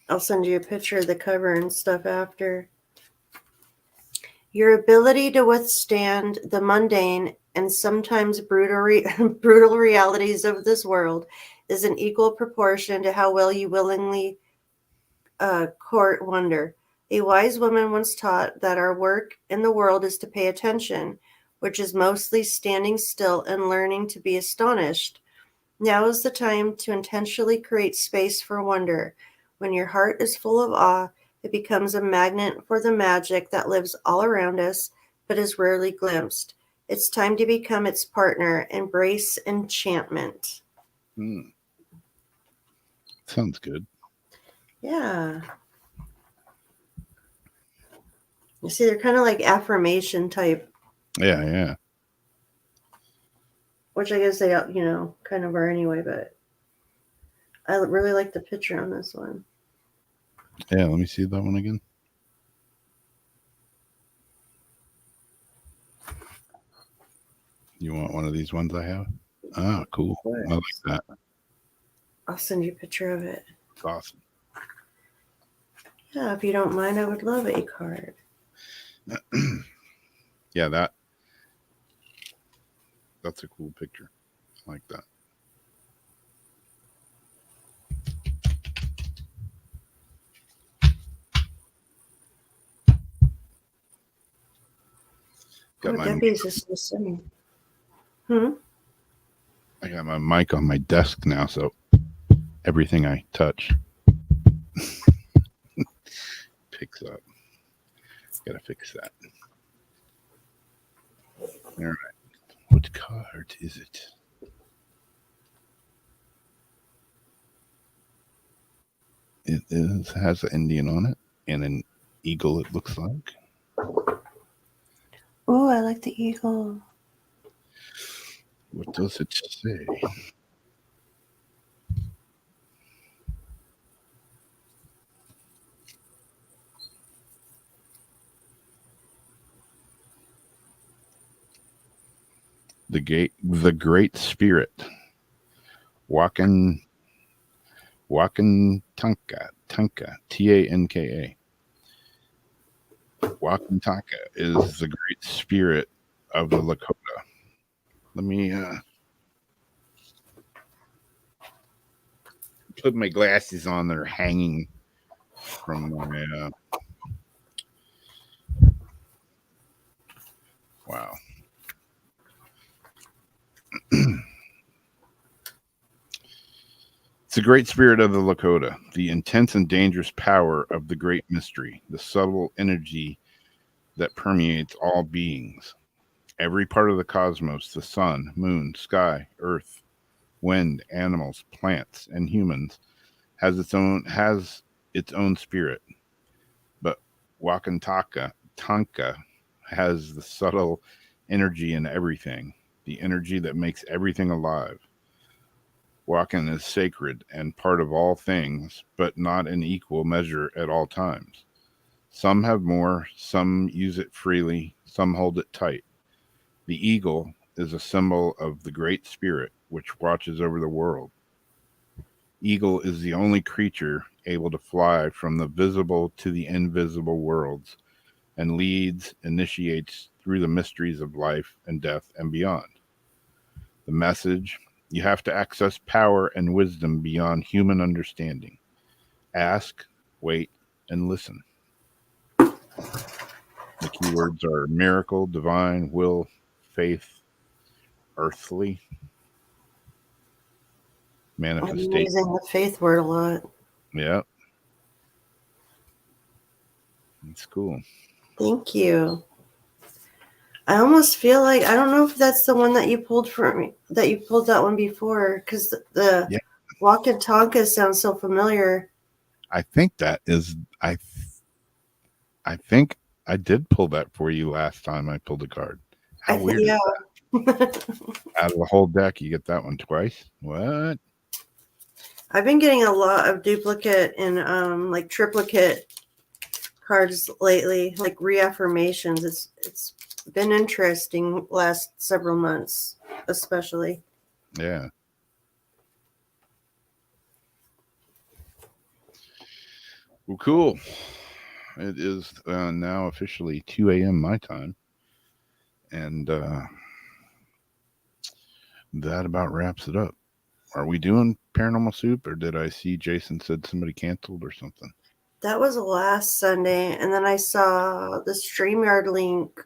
I'll send you a picture of the cover and stuff after. Your ability to withstand the mundane and sometimes brutal realities of this world is in equal proportion to how well you willingly court wonder. A wise woman once taught that our work in the world is to pay attention, which is mostly standing still and learning to be astonished. Now is the time to intentionally create space for wonder. When your heart is full of awe, it becomes a magnet for the magic that lives all around us, but is rarely glimpsed. It's time to become its partner. Embrace enchantment. Sounds good. Yeah. You see, they're kind of like affirmation type, Yeah. which I guess they, kind of are anyway, but I really like the picture on this one. Yeah, let me see that one again. You want one of these ones I have? Ah, cool. I like that. I'll send you a picture of it. It's awesome. Yeah, if you don't mind, I would love a card. Yeah, that's a cool picture. I like that. Debbie's just listening. I got my mic on my desk now, so everything I touch picks up. Gotta fix that. All right. What card is it? It has an Indian on it and an eagle, it looks like. Oh, I like the eagle. What does it say? The Great Spirit. Wakan Tanka, Tanka. Wakantanka is the Great Spirit of the Lakota. Let me put my glasses on that are hanging from my wow. It's the great spirit of the Lakota, the intense and dangerous power of the great mystery, the subtle energy that permeates all beings. Every part of the cosmos, the sun, moon, sky, earth, wind, animals, plants, and humans, has its own spirit. But Tanka has the subtle energy in everything, the energy that makes everything alive. Wakan is sacred and part of all things, but not in equal measure at all times. Some have more, some use it freely, some hold it tight. The eagle is a symbol of the Great Spirit which watches over the world. Eagle is the only creature able to fly from the visible to the invisible worlds and leads, initiates through the mysteries of life and death and beyond. The message: you have to access power and wisdom beyond human understanding. Ask, wait, and listen. The keywords are miracle, divine, will, faith, earthly, I'm manifestation. using the faith word a lot. Yeah, it's cool. Thank you. I almost feel like I don't know if that's the one that you pulled for me. That you pulled that one before, because the Yeah. Walk and Tonka sounds so familiar. I think that is. I think I did pull that for you last time I pulled a card. How weird is yeah. that? Out of the whole deck, you get that one twice. What? I've been getting a lot of duplicate and like triplicate cards lately, like reaffirmations. It's been interesting last several months, especially. Yeah. Well, cool. It is now officially 2 a.m. my time. And that about wraps it up. Are we doing Paranormal Soup, or did I see Jason said somebody canceled or something? That was last Sunday, and then I saw the StreamYard link.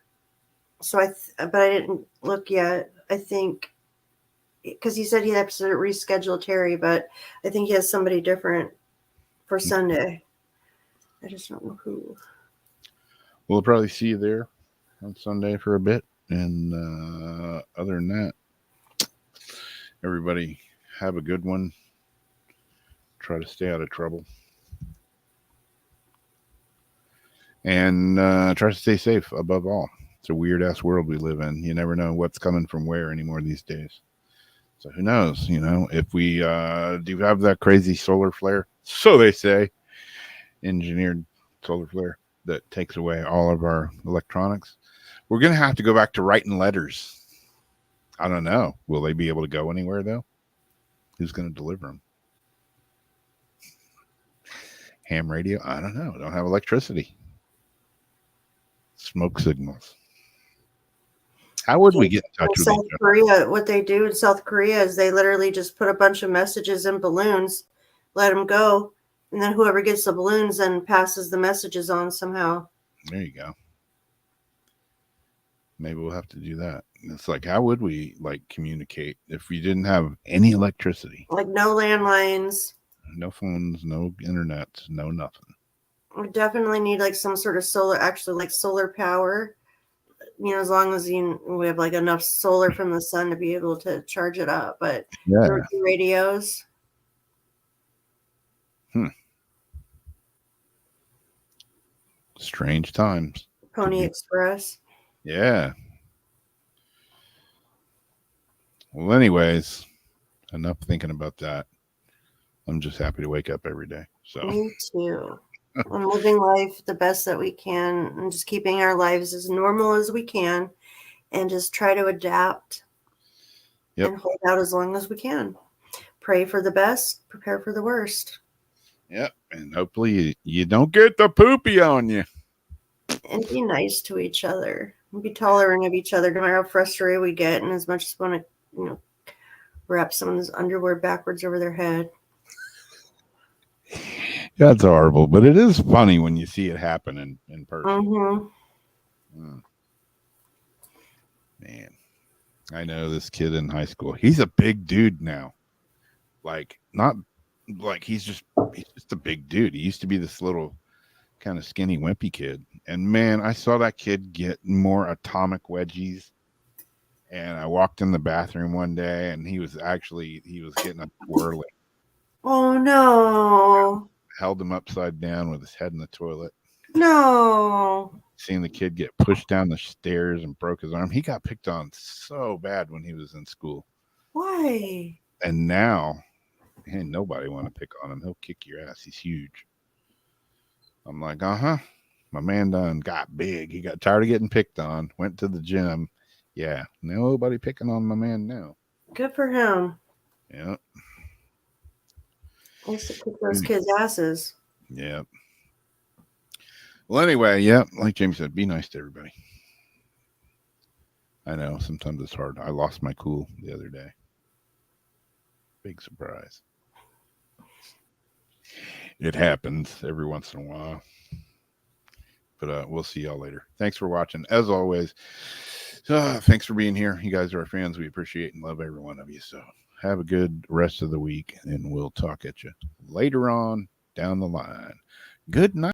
So but I didn't look yet. I think because he said he had to reschedule Terry, but I think he has somebody different for Sunday. I just don't know who. We'll probably see you there on Sunday for a bit. And other than that, everybody have a good one. Try to stay out of trouble. And try to stay safe above all. It's a weird ass world we live in. You never know what's coming from where anymore these days. So who knows? You know, if we do have that crazy solar flare, so they say, engineered solar flare that takes away all of our electronics, we're going to have to go back to writing letters. I don't know. Will they be able to go anywhere though? Who's going to deliver them? Ham radio? I don't know. Don't have electricity. Smoke signals. How would we get in touch with South each other? Korea? What they do in South Korea is they literally just put a bunch of messages in balloons, let them go, and then whoever gets the balloons then passes the messages on somehow. There you go. Maybe we'll have to do that. It's like, how would we like communicate if we didn't have any electricity? Like no landlines. No phones, no internet, no nothing. We definitely need like some sort of solar power. You know, as long as we have like enough solar from the sun to be able to charge it up. But Yeah. radios. Strange times. Pony Express. Yeah. Well, anyways, enough thinking about that. I'm just happy to wake up every day. So Me too. I'm living life the best that we can and just keeping our lives as normal as we can and just try to adapt and hold out as long as we can. Pray for the best, prepare for the worst. Yep. And hopefully you don't get the poopy on you. And be nice to each other. And be tolerant of each other no matter how frustrated we get and as much as want to, wrap someone's underwear backwards over their head. That's horrible, but it is funny when you see it happen in person. Mm-hmm. Man, I know this kid in high school. He's a big dude now. Like, not like he's just a big dude. He used to be this little kind of skinny, wimpy kid. And man, I saw that kid get more atomic wedgies. And I walked in the bathroom one day, and he was getting a twirling. Oh no! Held him upside down with his head in the toilet. No! Seeing the kid get pushed down the stairs and broke his arm. He got picked on so bad when he was in school. Why? And now, nobody want to pick on him. He'll kick your ass. He's huge. I'm like, My man done got big. He got tired of getting picked on, went to the gym. Yeah, nobody picking on my man now. Good for him. Yeah. I used to kick those kids' asses. Yeah. Well, anyway, yeah, like Jamie said, be nice to everybody. I know sometimes it's hard. I lost my cool the other day. Big surprise. It happens every once in a while. But we'll see y'all later. Thanks for watching. As always, thanks for being here. You guys are our fans. We appreciate and love every one of you. So have a good rest of the week, and we'll talk at you later on down the line. Good night.